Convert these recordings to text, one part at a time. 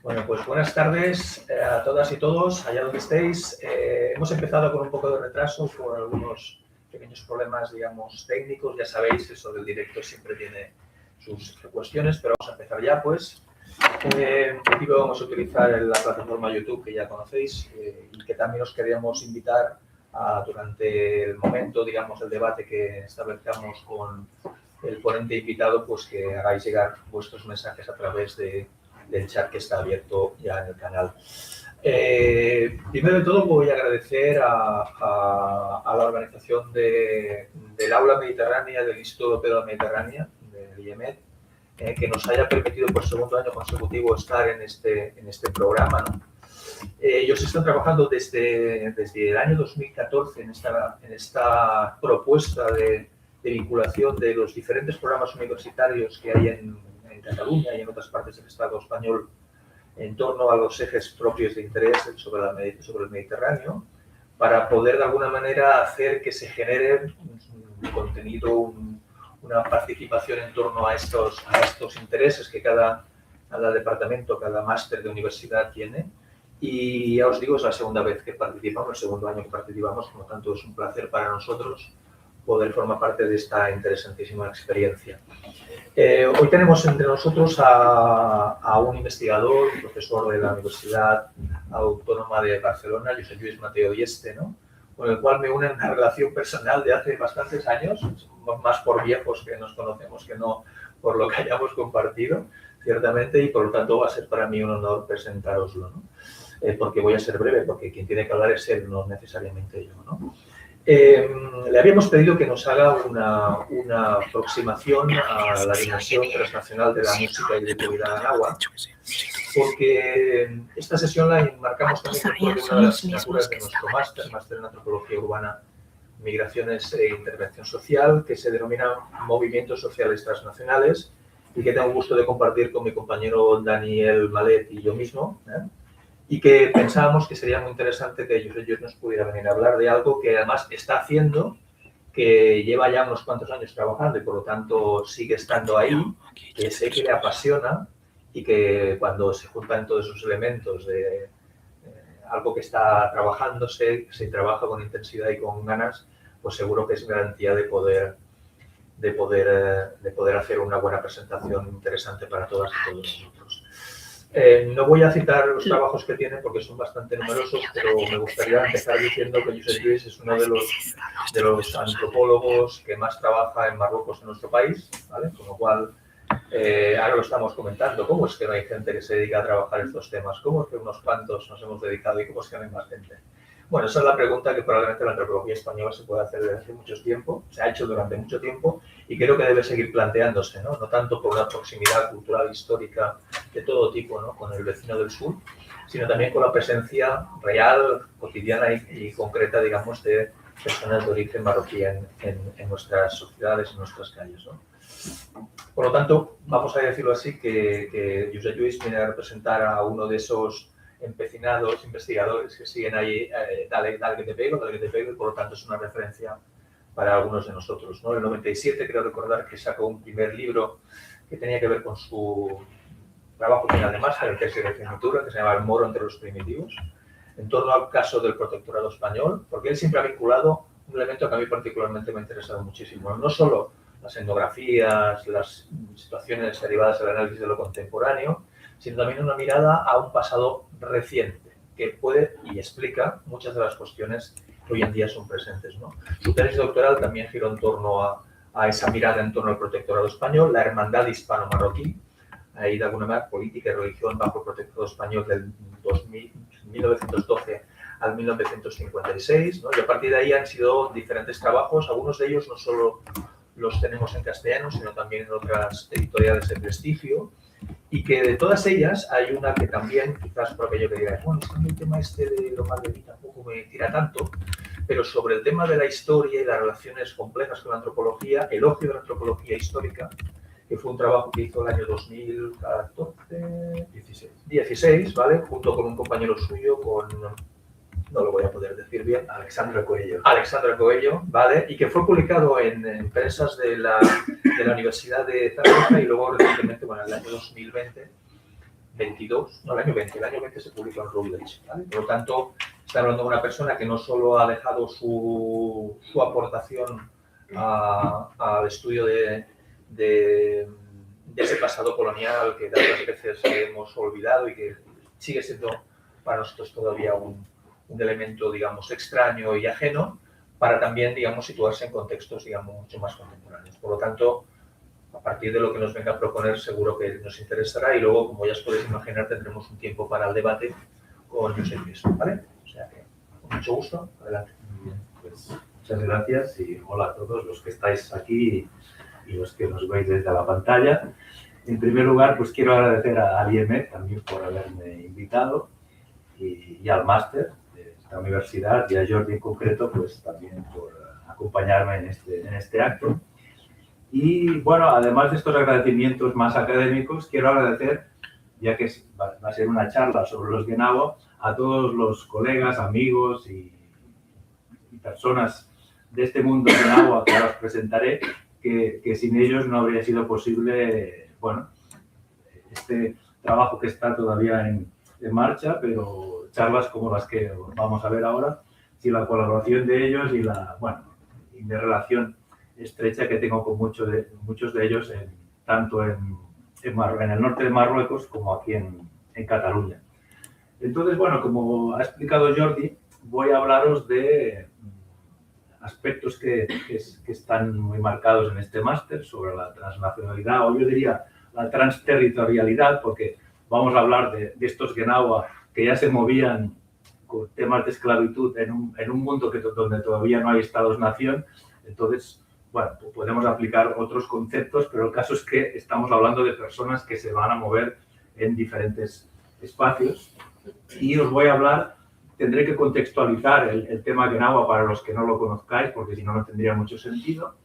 Bueno, pues buenas tardes a todas y todos, allá donde estéis. Hemos empezado con un poco de retraso por algunos pequeños problemas, digamos, técnicos. Ya sabéis, eso del directo siempre tiene sus cuestiones, pero vamos a empezar ya, pues. En principio vamos a utilizar la plataforma YouTube que ya conocéis y que también os queríamos invitar durante el momento, digamos, del debate que establezcamos con el ponente invitado, pues que hagáis llegar vuestros mensajes a través del chat que está abierto ya en el canal. Primero de todo voy a agradecer a la organización del Aula Mediterránea, del Instituto Europeo de la Mediterránea, del IEMED, que nos haya permitido por segundo año consecutivo estar en este programa, ¿no? Ellos están trabajando desde el año 2014 en esta propuesta de vinculación de los diferentes programas universitarios que hay en Cataluña y en otras partes del Estado español en torno a los ejes propios de interés sobre el Mediterráneo, para poder de alguna manera hacer que se genere un contenido, una participación en torno a estos intereses que cada departamento, cada máster de universidad tiene. Y ya os digo, es la segunda vez que participamos, el segundo año que participamos, por lo tanto es un placer para nosotros poder formar parte de esta interesantísima experiencia. Hoy tenemos entre nosotros a un investigador, un profesor de la Universidad Autónoma de Barcelona, Josep Lluís Mateo Dieste, ¿no? Con el cual me une una relación personal de hace bastantes años, más por viejos que nos conocemos que no por lo que hayamos compartido, ciertamente, y por lo tanto va a ser para mí un honor presentároslo, ¿no? Porque voy a ser breve, porque quien tiene que hablar es él, no necesariamente yo, ¿no? Le habíamos pedido que nos haga una aproximación a la dimensión transnacional de la música y de Comunidad Anáhuac, porque esta sesión la enmarcamos también dentro de una de las asignaturas de nuestro máster en Antropología Urbana, Migraciones e Intervención Social, que se denomina Movimientos Sociales Transnacionales y que tengo el gusto de compartir con mi compañero Daniel Malet y yo mismo, y que pensábamos que sería muy interesante que ellos nos pudiera venir a hablar de algo que además está haciendo, que lleva ya unos cuantos años trabajando y por lo tanto sigue estando ahí, que sé que le apasiona y que cuando se juntan todos esos elementos de algo que está trabajándose, se trabaja con intensidad y con ganas, pues seguro que es garantía de poder hacer una buena presentación interesante para todas y todos nosotros. No voy a citar los trabajos que tiene porque son bastante numerosos, pero me gustaría empezar diciendo que Josep Lluís es uno de los antropólogos que más trabaja en Marruecos en nuestro país, ¿vale? Con lo cual, ahora lo estamos comentando, ¿cómo es que no hay gente que se dedica a trabajar estos temas? ¿Cómo es que unos cuantos nos hemos dedicado y cómo es que no hay más gente? Bueno, esa es la pregunta que probablemente la antropología española se puede hacer desde hace mucho tiempo, se ha hecho durante mucho tiempo y creo que debe seguir planteándose, ¿no? No tanto por una proximidad cultural, histórica, de todo tipo, ¿no? Con el vecino del sur, sino también con la presencia real, cotidiana y concreta, digamos, de personas de origen marroquí en nuestras sociedades, en nuestras calles, ¿no? Por lo tanto, vamos a decirlo así, que Josep Lluís viene a representar a uno de esos empecinados investigadores que siguen ahí, dale que te pego, y por lo tanto es una referencia para algunos de nosotros, ¿no? En el 97 creo recordar que sacó un primer libro que tenía que ver con su trabajo final de máster, el tesis de licenciatura, que se llama El Moro entre los primitivos, en torno al caso del protectorado español, porque él siempre ha vinculado un elemento que a mí particularmente me ha interesado muchísimo, no solo las etnografías, las situaciones derivadas del análisis de lo contemporáneo, sino también una mirada a un pasado reciente, que puede y explica muchas de las cuestiones que hoy en día son presentes, ¿no? Su tesis doctoral también giró en torno a esa mirada en torno al protectorado español, la hermandad hispano-marroquí, ahí de alguna manera política y religión bajo el protectorado español del 1912 al 1956, ¿no? Y a partir de ahí han sido diferentes trabajos, algunos de ellos no solo los tenemos en castellano, sino también en otras editoriales de prestigio, y que de todas ellas hay una que también, quizás por aquello que digáis, bueno, es que el tema este de lo marroquí tampoco me tira tanto, pero sobre el tema de la historia y las relaciones complejas con la antropología, Elogio de la Antropología Histórica, que fue un trabajo que hizo el año 2016, ¿vale? Junto con un compañero suyo, no lo voy a poder decir bien. Alexandre Coello. Alexandre Coello, ¿vale? Y que fue publicado en prensas de la Universidad de Zaragoza y luego recientemente, bueno, en el año 2020, 22, no, el año 20, se publicó en Routledge, ¿vale? Por lo tanto, está hablando de una persona que no solo ha dejado su aportación al estudio de ese pasado colonial que tantas veces hemos olvidado y que sigue siendo para nosotros todavía un elemento, digamos, extraño y ajeno, para también, digamos, situarse en contextos, digamos, mucho más contemporáneos. Por lo tanto, a partir de lo que nos venga a proponer, seguro que nos interesará y luego, como ya os podéis imaginar, tendremos un tiempo para el debate con Josep Lluís, ¿vale? O sea que, con mucho gusto, adelante. Bien, pues muchas gracias y hola a todos los que estáis aquí y los que nos veis desde la pantalla. En primer lugar, pues quiero agradecer al IEMEC también por haberme invitado y al máster de esta universidad y a Jordi en concreto, pues también por acompañarme en este acto. Y bueno, además de estos agradecimientos más académicos, quiero agradecer, ya que va a ser una charla sobre los Guenawa, a todos los colegas, amigos y personas de este mundo Guenawa que ahora os presentaré, que sin ellos no habría sido posible, bueno, este trabajo que está todavía en marcha, pero charlas como las que vamos a ver ahora, sin la colaboración de ellos y la, bueno, y de relación estrecha que tengo con muchos de ellos, tanto en el norte de Marruecos como aquí en Cataluña. Entonces, bueno, como ha explicado Jordi, voy a hablaros de aspectos que están muy marcados en este máster sobre la transnacionalidad, o yo diría la transterritorialidad, porque vamos a hablar de estos Guenawa que ya se movían con temas de esclavitud en un mundo donde todavía no hay estados-nación. Entonces, bueno, podemos aplicar otros conceptos, pero el caso es que estamos hablando de personas que se van a mover en diferentes espacios. Y os voy a hablar, tendré que contextualizar el tema Guenawa para los que no lo conozcáis, porque si no, no tendría mucho sentido.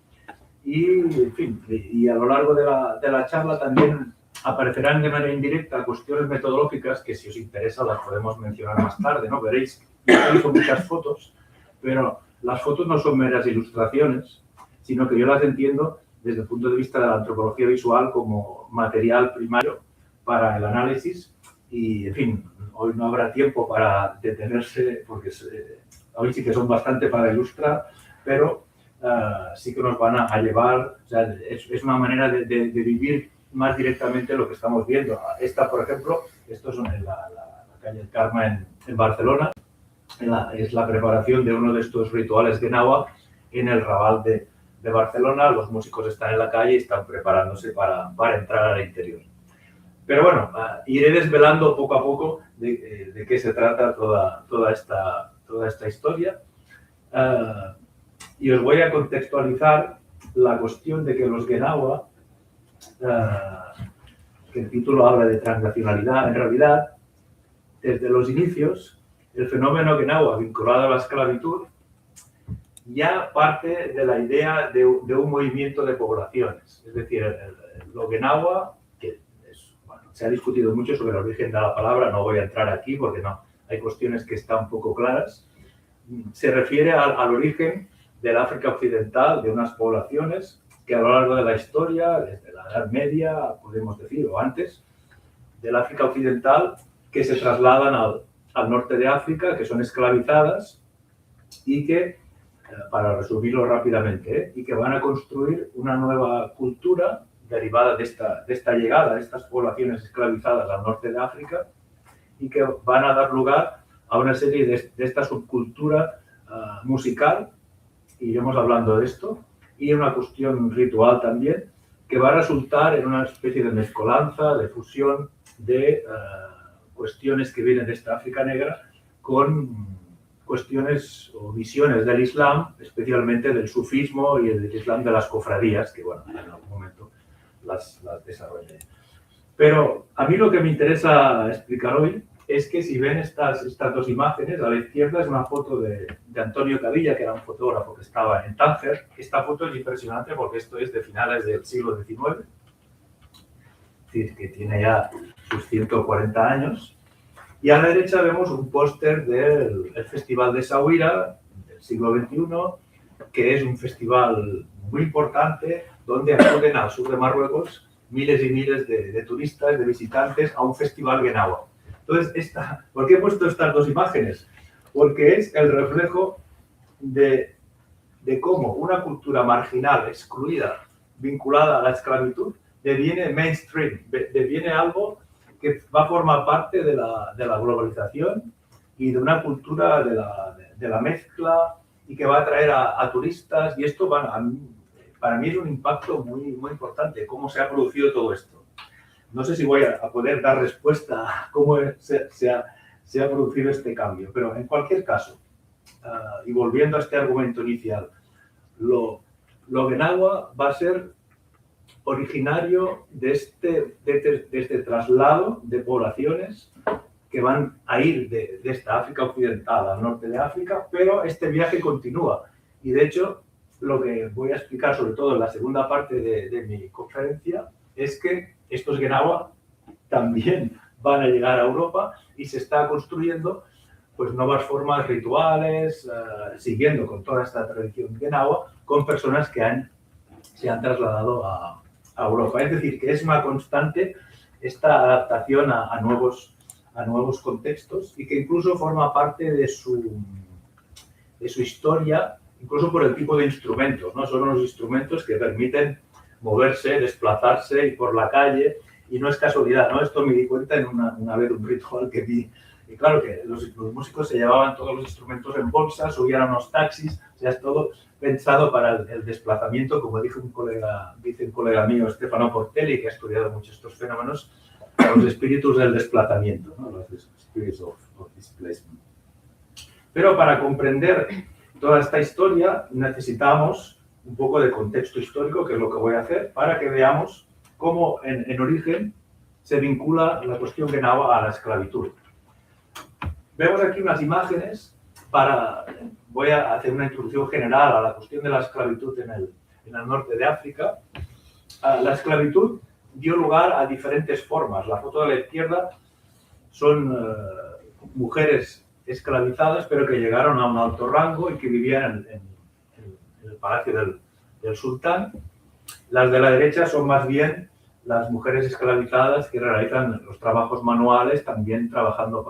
Y, en fin, y a lo largo de la charla también aparecerán de manera indirecta cuestiones metodológicas que, si os interesa, las podemos mencionar más tarde, ¿no? Veréis, yo utilizo muchas fotos, pero las fotos no son meras ilustraciones, sino que yo las entiendo desde el punto de vista de la antropología visual como material primario para el análisis. Y, en fin, hoy no habrá tiempo para detenerse, porque hoy sí que son bastante para ilustrar, pero sí que nos van a llevar, o sea, es una manera de vivir más directamente lo que estamos viendo. Esta, por ejemplo, esto es en la calle del Carme en Barcelona, es la preparación de uno de estos rituales Guenawa en el Raval de Barcelona. Los músicos están en la calle y están preparándose para entrar al interior. Pero bueno, iré desvelando poco a poco de qué se trata toda esta historia. Y os voy a contextualizar la cuestión de que los Guenawa, que el título habla de transnacionalidad, en realidad, desde los inicios, el fenómeno Guenawa vinculado a la esclavitud ya parte de la idea de un movimiento de poblaciones. Es decir, lo Guenawa, que se ha discutido mucho sobre el origen de la palabra, no voy a entrar aquí porque no, hay cuestiones que están poco claras, se refiere al origen del África Occidental, de unas poblaciones que a lo largo de la historia, desde la Edad Media, podemos decir, o antes, del África Occidental, que se trasladan al norte de África, que son esclavizadas y que, para resumirlo rápidamente, y que van a construir una nueva cultura derivada de esta llegada de estas poblaciones esclavizadas al norte de África y que van a dar lugar a una serie de esta subcultura musical, y iremos hablando de esto, y una cuestión ritual también, que va a resultar en una especie de mezcolanza, de fusión de cuestiones que vienen de esta África negra con cuestiones o visiones del Islam, especialmente del sufismo y del Islam de las cofradías, que bueno, en algún momento las desarrollaré. Pero a mí lo que me interesa explicar hoy es que si ven estas dos imágenes, a la izquierda es una foto de Antonio Cadilla, que era un fotógrafo que estaba en Tánger. Esta foto es impresionante porque esto es de finales del siglo XIX, es decir, que tiene ya sus 140 años. Y a la derecha vemos un póster del Festival de Essaouira del siglo XXI, que es un festival muy importante donde acuden al sur de Marruecos miles y miles de turistas, de visitantes a un festival Genawa. Entonces, ¿por qué he puesto estas dos imágenes? Porque es el reflejo de cómo una cultura marginal, excluida, vinculada a la esclavitud, deviene mainstream, deviene algo que va a formar parte de la globalización y de una cultura de la mezcla y que va a atraer a turistas. Y esto para mí es un impacto muy, muy importante, cómo se ha producido todo esto. No sé si voy a poder dar respuesta a cómo se ha producido este cambio, pero en cualquier caso, y volviendo a este argumento inicial, lo Genawa va a ser originario de este traslado de poblaciones que van a ir de esta África occidental al norte de África, pero este viaje continúa. Y de hecho, lo que voy a explicar, sobre todo en la segunda parte de mi conferencia, es que estos Genawa también van a llegar a Europa y se está construyendo pues nuevas formas rituales, siguiendo con toda esta tradición Genawa, con personas que se han trasladado a Europa. Es decir, que es una constante esta adaptación a nuevos contextos y que incluso forma parte de su historia, incluso por el tipo de instrumentos, ¿no? Son unos instrumentos que permiten moverse, desplazarse y por la calle, y no es casualidad, ¿no? Esto me di cuenta en una vez un ritual que vi. Y claro que los músicos se llevaban todos los instrumentos en bolsas, subían a unos taxis, o sea, es todo pensado para el desplazamiento, como dice un colega mío, Stefano Portelli, que ha estudiado mucho estos fenómenos, los espíritus del desplazamiento, ¿no? Los spirits of displacement. Pero para comprender toda esta historia necesitamos un poco de contexto histórico, que es lo que voy a hacer, para que veamos cómo en origen se vincula la cuestión Genawa a la esclavitud. Vemos aquí unas imágenes voy a hacer una introducción general a la cuestión de la esclavitud en el norte de África. La esclavitud dio lugar a diferentes formas. La foto de la izquierda son mujeres esclavizadas, pero que llegaron a un alto rango y que vivían en el palacio del sultán. Las de la derecha son más bien las mujeres esclavizadas que realizan los trabajos manuales, también trabajando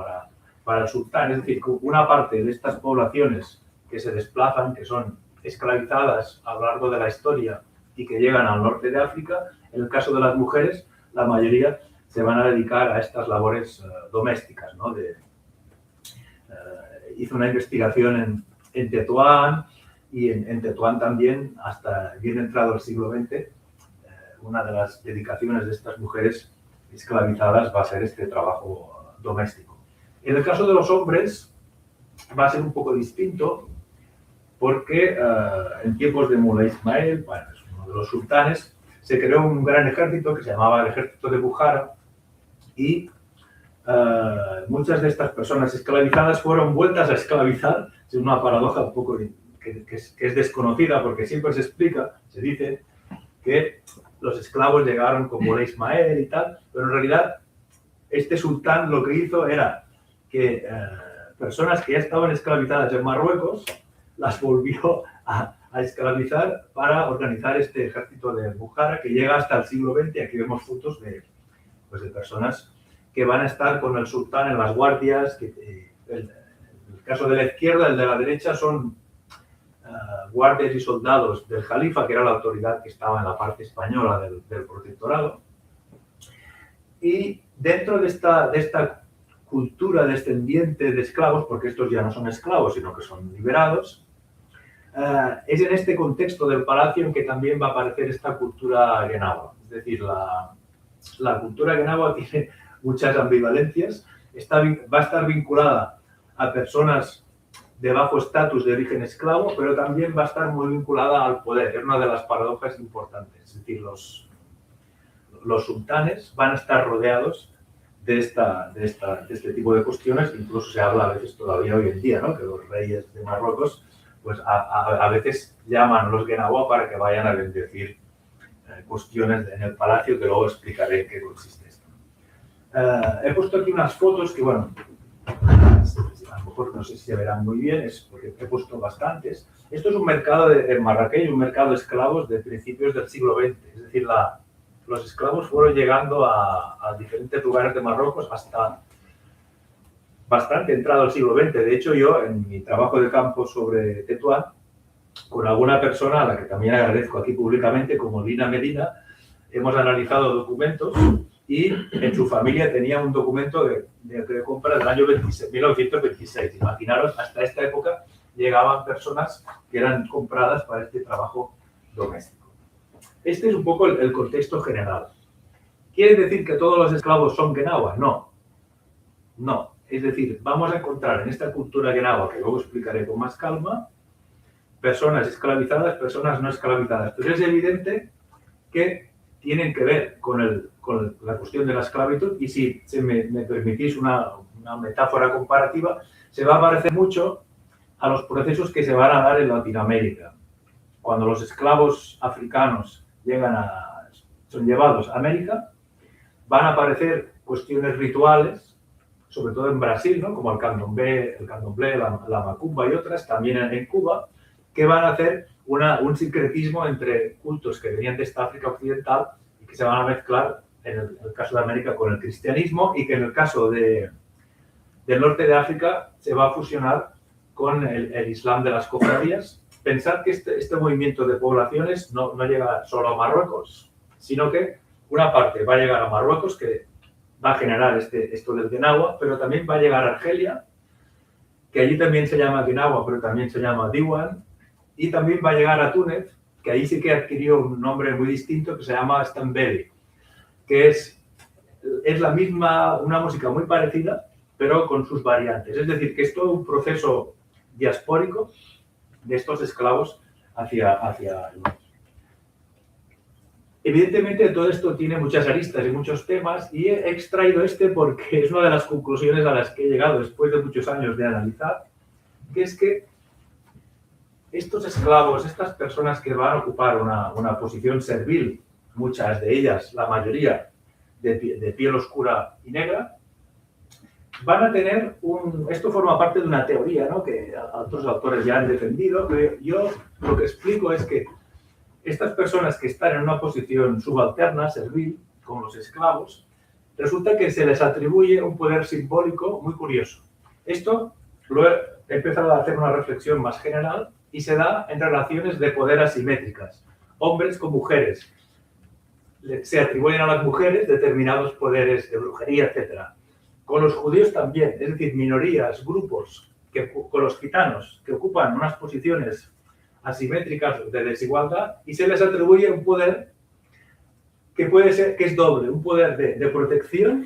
para el sultán. Es decir, una parte de estas poblaciones que se desplazan, que son esclavizadas a lo largo de la historia y que llegan al norte de África, en el caso de las mujeres, la mayoría se van a dedicar a estas labores domésticas, ¿no? Hice una investigación en Tetuán, y en Tetuán también, hasta bien entrado el siglo XX, una de las dedicaciones de estas mujeres esclavizadas va a ser este trabajo doméstico. En el caso de los hombres va a ser un poco distinto, porque en tiempos de Mullah Ismael, bueno, es uno de los sultanes, se creó un gran ejército que se llamaba el ejército de Bukhara, y muchas de estas personas esclavizadas fueron vueltas a esclavizar. Es una paradoja un poco que es desconocida, porque siempre se explica, se dice que los esclavos llegaron con Mullah Ismael y tal, pero en realidad este sultán lo que hizo era que personas que ya estaban esclavizadas en Marruecos las volvió a esclavizar para organizar este ejército de Bukhara, que llega hasta el siglo XX. Aquí vemos fotos de personas que van a estar con el sultán en las guardias. El caso de la izquierda, el de la derecha, son guardias y soldados del califa, que era la autoridad que estaba en la parte española del protectorado. Y dentro de esta cultura descendiente de esclavos, porque estos ya no son esclavos, sino que son liberados, es en este contexto del palacio en que también va a aparecer esta cultura Genawa. Es decir, la cultura Genawa tiene muchas ambivalencias, va a estar vinculada a personas de bajo estatus de origen esclavo, pero también va a estar muy vinculada al poder. Es una de las paradojas importantes. Es decir, los sultanes van a estar rodeados de este tipo de cuestiones. Incluso se habla a veces todavía hoy en día, ¿no?, que los reyes de Marruecos pues a veces llaman a los Genawa para que vayan a bendecir cuestiones en el palacio, que luego explicaré en qué consiste esto. He puesto aquí unas fotos que, bueno, a lo mejor no sé si se verán muy bien, es porque he puesto bastantes. Esto es un mercado en Marrakech, un mercado de esclavos de principios del siglo XX. Es decir, los esclavos fueron llegando a diferentes lugares de Marruecos hasta bastante entrado al siglo XX. De hecho, yo, en mi trabajo de campo sobre Tetuán, con alguna persona a la que también agradezco aquí públicamente, como Lina Medina, hemos analizado documentos y en su familia tenía un documento de compra del año 1926. Imaginaros, hasta esta época llegaban personas que eran compradas para este trabajo doméstico. Este es un poco el contexto general. ¿Quiere decir que todos los esclavos son Genawa? No. No. Es decir, vamos a encontrar en esta cultura Genawa, que luego explicaré con más calma, personas esclavizadas, personas no esclavizadas. Pero es evidente que tienen que ver con la cuestión de la esclavitud y si me permitís una metáfora comparativa, se va a parecer mucho a los procesos que se van a dar en Latinoamérica. Cuando los esclavos africanos son llevados a América, van a aparecer cuestiones rituales, sobre todo en Brasil, ¿no? Como el candomblé, la macumba y otras, también en Cuba, que van a hacer un sincretismo entre cultos que venían de esta África occidental y que se van a mezclar, en el caso de América, con el cristianismo y que en el caso del norte de África se va a fusionar con el Islam de las cofradías. Pensad que este movimiento de poblaciones no llega solo a Marruecos, sino que una parte va a llegar a Marruecos, que va a generar esto del Genawa, pero también va a llegar a Argelia, que allí también se llama Genawa, pero también se llama Diwan, y también va a llegar a Túnez, que ahí sí que adquirió un nombre muy distinto que se llama Stambeli, que es la misma, una música muy parecida, pero con sus variantes. Es decir, que es todo un proceso diaspórico de estos esclavos hacia el norte. Evidentemente, todo esto tiene muchas aristas y muchos temas, y he extraído porque es una de las conclusiones a las que he llegado después de muchos años de analizar, que es que estos esclavos, estas personas que van a ocupar una posición servil, muchas de ellas, la mayoría, de piel oscura y negra, van a tener esto forma parte de una teoría, ¿no?, que otros autores ya han defendido. Yo lo que explico es que estas personas que están en una posición subalterna, servil, como los esclavos, resulta que se les atribuye un poder simbólico muy curioso. Esto lo he empezado a hacer una reflexión más general y se da en relaciones de poder asimétricas, hombres con mujeres. Se atribuyen a las mujeres determinados poderes de brujería, etc. Con los judíos también, es decir, minorías, grupos, con los gitanos, que ocupan unas posiciones asimétricas de desigualdad, y se les atribuye un poder que puede ser, que es doble, un poder de protección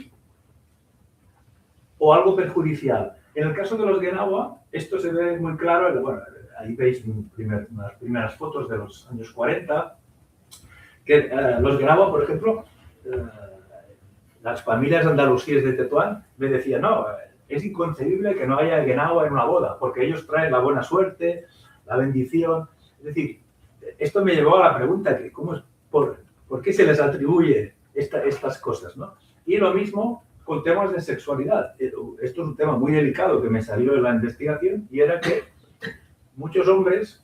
o algo perjudicial. En el caso de los Genawa, esto se ve muy claro. Bueno, ahí veis unas primeras fotos de los años 40, que los Genawa, por ejemplo, las familias andalusíes de Tetuán me decían, no, es inconcebible que no haya Genawa en una boda, porque ellos traen la buena suerte, la bendición. Es decir, esto me llevó a la pregunta, que ¿por qué se les atribuye estas cosas, ¿no? Y lo mismo con temas de sexualidad. Esto es un tema muy delicado que me salió en la investigación, y era que muchos hombres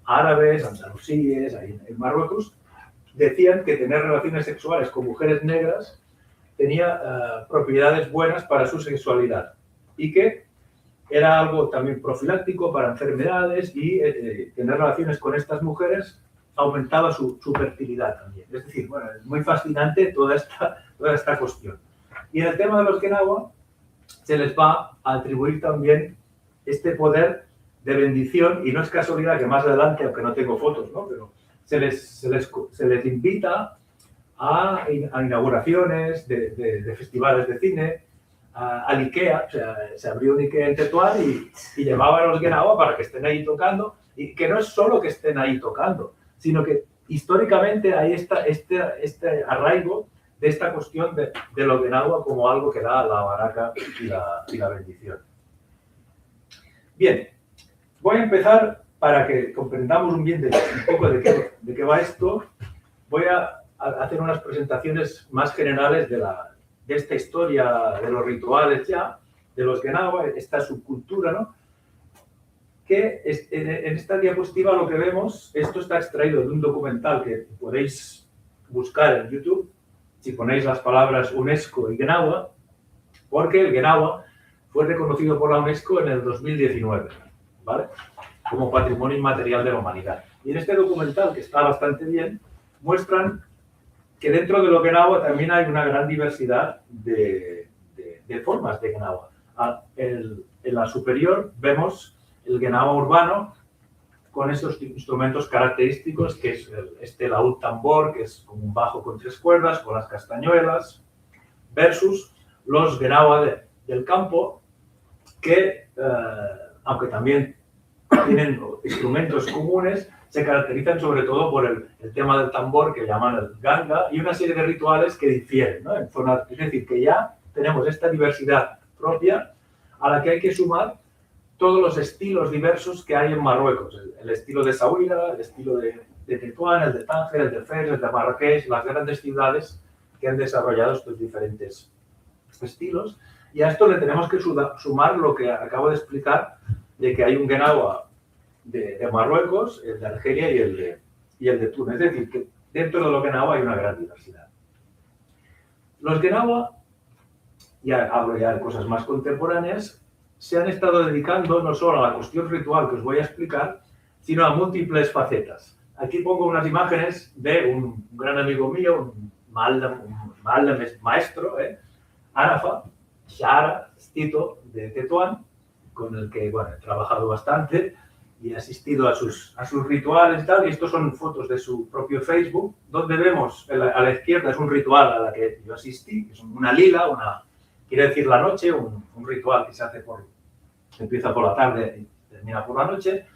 árabes, andalusíes, ahí en Marruecos, decían que tener relaciones sexuales con mujeres negras tenía propiedades buenas para su sexualidad, y que era algo también profiláctico para enfermedades, y tener relaciones con estas mujeres aumentaba su fertilidad también. Es decir, bueno, es muy fascinante toda esta cuestión. Y en el tema de los Genawa se les va a atribuir también este poder de bendición, y no es casualidad que más adelante, aunque no tengo fotos, ¿no?, pero se les invita a inauguraciones de festivales de cine, al IKEA. O sea, se abrió un IKEA en Tetuán y llevaban a los Genawa para que estén ahí tocando, y que no es solo que estén ahí tocando, sino que históricamente hay este arraigo de esta cuestión de los Genawa como algo que da la baraka y la bendición. Bien, voy a empezar para que comprendamos un poco de qué va esto. Voy a hacer unas presentaciones más generales de esta historia de los rituales ya, de los Genawa, esta subcultura, ¿no? Que en esta diapositiva lo que vemos, esto está extraído de un documental que podéis buscar en YouTube, si ponéis las palabras UNESCO y Gnawa, porque el Gnawa fue reconocido por la UNESCO en el 2019, ¿vale? Como Patrimonio Inmaterial de la Humanidad. Y en este documental, que está bastante bien, muestran que dentro de lo Gnawa también hay una gran diversidad de formas de Gnawa. En la superior vemos el Gnawa urbano con estos instrumentos característicos, que es este laúd tambor, que es como un bajo con 3 cuerdas, con las castañuelas, versus los Gnawa del campo, que, aunque también tienen instrumentos comunes, se caracterizan sobre todo por el tema del tambor, que llaman el ganga, y una serie de rituales que difieren, ¿no? Es decir, que ya tenemos esta diversidad propia a la que hay que sumar todos los estilos diversos que hay en Marruecos. El estilo de Essaouira, el estilo de Tetuán, el de Tánger, el de Fez, el de Marrakech, las grandes ciudades que han desarrollado estos diferentes estilos. Y a esto le tenemos que sumar lo que acabo de explicar, de que hay un Gnawa de Marruecos, el de Argelia y el de Túnez. Es decir, que dentro de los Gnawa hay una gran diversidad. Los Gnawa, ya hablo ya de cosas más contemporáneas, se han estado dedicando no solo a la cuestión ritual que os voy a explicar, sino a múltiples facetas. Aquí pongo unas imágenes de un gran amigo mío, un maestro, Arafa Shahara Stito de Tetuán, con el que bueno, he trabajado bastante y he asistido a sus rituales y tal. Y estos son fotos de su propio Facebook, donde vemos a la izquierda es un ritual a la que yo asistí, que es una lila, quiere decir la noche, un ritual que se hace empieza por la tarde y termina por la noche.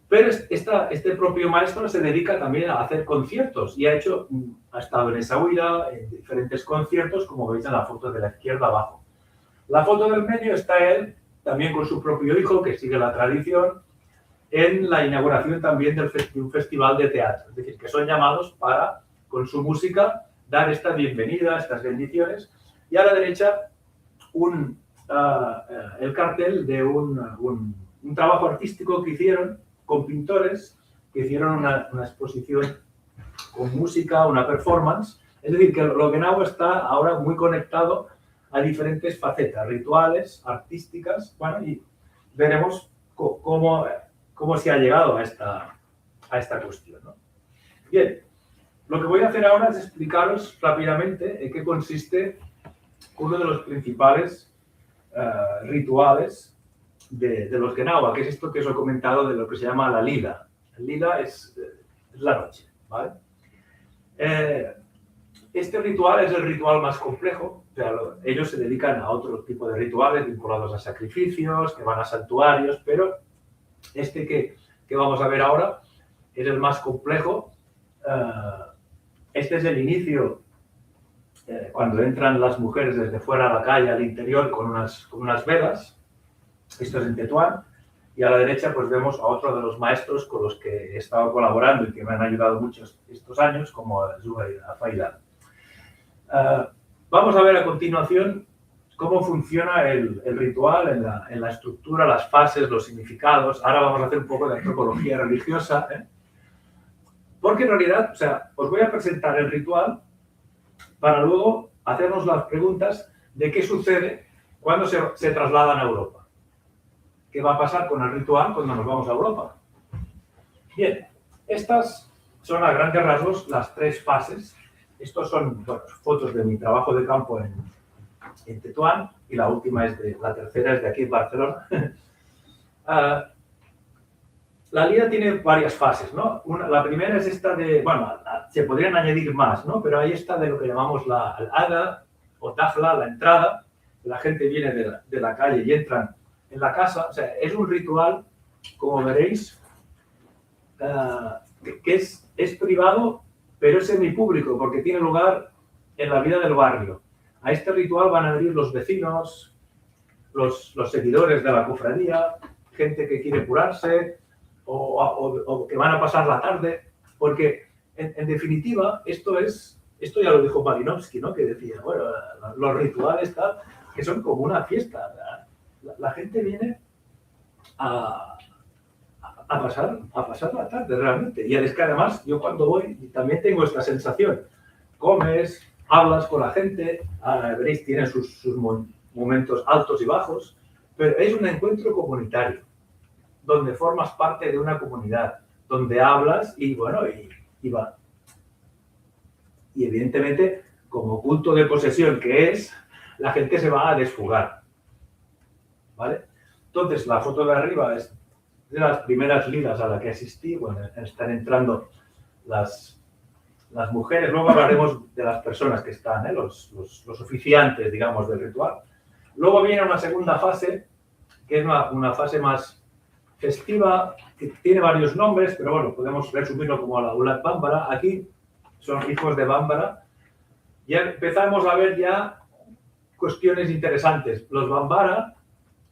Pero este propio maestro se dedica también a hacer conciertos y ha estado en Essaouira, en diferentes conciertos, como veis en la foto de la izquierda abajo. La foto del medio está él, también con su propio hijo, que sigue la tradición, en la inauguración también de un festival de teatro. Es decir, que son llamados para, con su música, dar esta bienvenida, estas bendiciones. Y a la derecha, el cartel de un trabajo artístico que hicieron con pintores, que hicieron una exposición con música, una performance. Es decir, que lo Gnawa está ahora muy conectado a diferentes facetas, rituales, artísticas, bueno, y veremos cómo se ha llegado a esta cuestión, ¿no? Bien, lo que voy a hacer ahora es explicaros rápidamente en qué consiste uno de los principales rituales de los Gnawa, que es esto que os he comentado de lo que se llama la lila. El lila es la noche, ¿vale? Este ritual es el ritual más complejo. O sea, ellos se dedican a otro tipo de rituales vinculados a sacrificios, que van a santuarios, pero este que vamos a ver ahora es el más complejo. Este es el inicio, cuando entran las mujeres desde fuera a la calle, al interior, con unas velas. Esto es en Tetuán. Y a la derecha pues vemos a otro de los maestros con los que he estado colaborando y que me han ayudado mucho estos años, como Zubair Afaila. Vamos a ver a continuación cómo funciona el ritual en la estructura, las fases, los significados. Ahora vamos a hacer un poco de antropología religiosa, porque en realidad, o sea, os voy a presentar el ritual para luego hacernos las preguntas de qué sucede cuando se trasladan a Europa. ¿Qué va a pasar con el ritual cuando nos vamos a Europa? Bien, estas son a grandes rasgos las 3 fases. Estos son fotos de mi trabajo de campo en Tetuán y la tercera es de aquí en Barcelona. La lila tiene varias fases, ¿no? La primera es esta de, bueno, se podrían añadir más, ¿no? Pero ahí está de lo que llamamos el Ada o Dajla, la entrada. La gente viene de la calle y entran en la casa. O sea, es un ritual, como veréis, que es privado, pero es semipúblico, porque tiene lugar en la vida del barrio. A este ritual van a venir los vecinos, los seguidores de la cofradía, gente que quiere curarse o que van a pasar la tarde, porque en definitiva esto ya lo dijo Malinowski, ¿no? Que decía, bueno, los rituales tal, que son como una fiesta. La gente viene a pasar la tarde realmente. Y es que además yo cuando voy también tengo esta sensación. comes, hablas con la gente, veréis, tiene sus momentos altos y bajos, pero es un encuentro comunitario, donde formas parte de una comunidad, donde hablas y bueno, y va. Y evidentemente, como culto de posesión que es, la gente se va a desfugar, ¿vale? Entonces, la foto de arriba es de las primeras ligas a las que asistí. Bueno, están entrando las mujeres. Luego hablaremos de las personas que están, los oficiantes, digamos, del ritual. Luego viene una segunda fase, que es una fase más festiva, que tiene varios nombres, pero bueno, podemos resumirlo como la Ulat Bambara. Aquí son hijos de Bambara. Ya empezamos a ver ya cuestiones interesantes. Los Bambara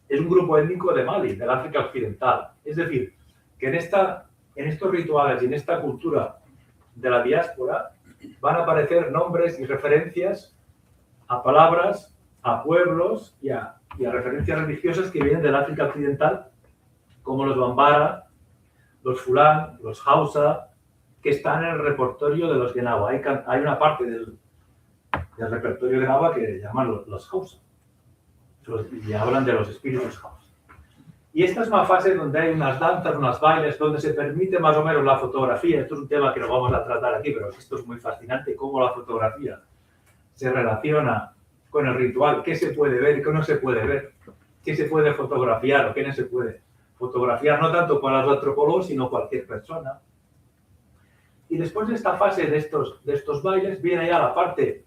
es un grupo étnico de Mali, del África Occidental. Es decir, que en estos rituales y en esta cultura de la diáspora van a aparecer nombres y referencias a palabras, a pueblos y a referencias religiosas que vienen del África Occidental, como los Bambara, los Fulán, los Hausa, que están en el repertorio de los Genawa. Hay una parte del repertorio de Genawa que llaman los Hausa. Y hablan de los espíritus Hausa. Y esta es una fase donde hay unas danzas, unos bailes, donde se permite más o menos la fotografía. Esto es un tema que no vamos a tratar aquí, pero esto es muy fascinante, cómo la fotografía se relaciona con el ritual, qué se puede ver y qué no se puede ver, qué se puede fotografiar o qué no se puede fotografiar, no tanto para los antropólogos, sino cualquier persona. Y después de esta fase de estos bailes, viene ya la parte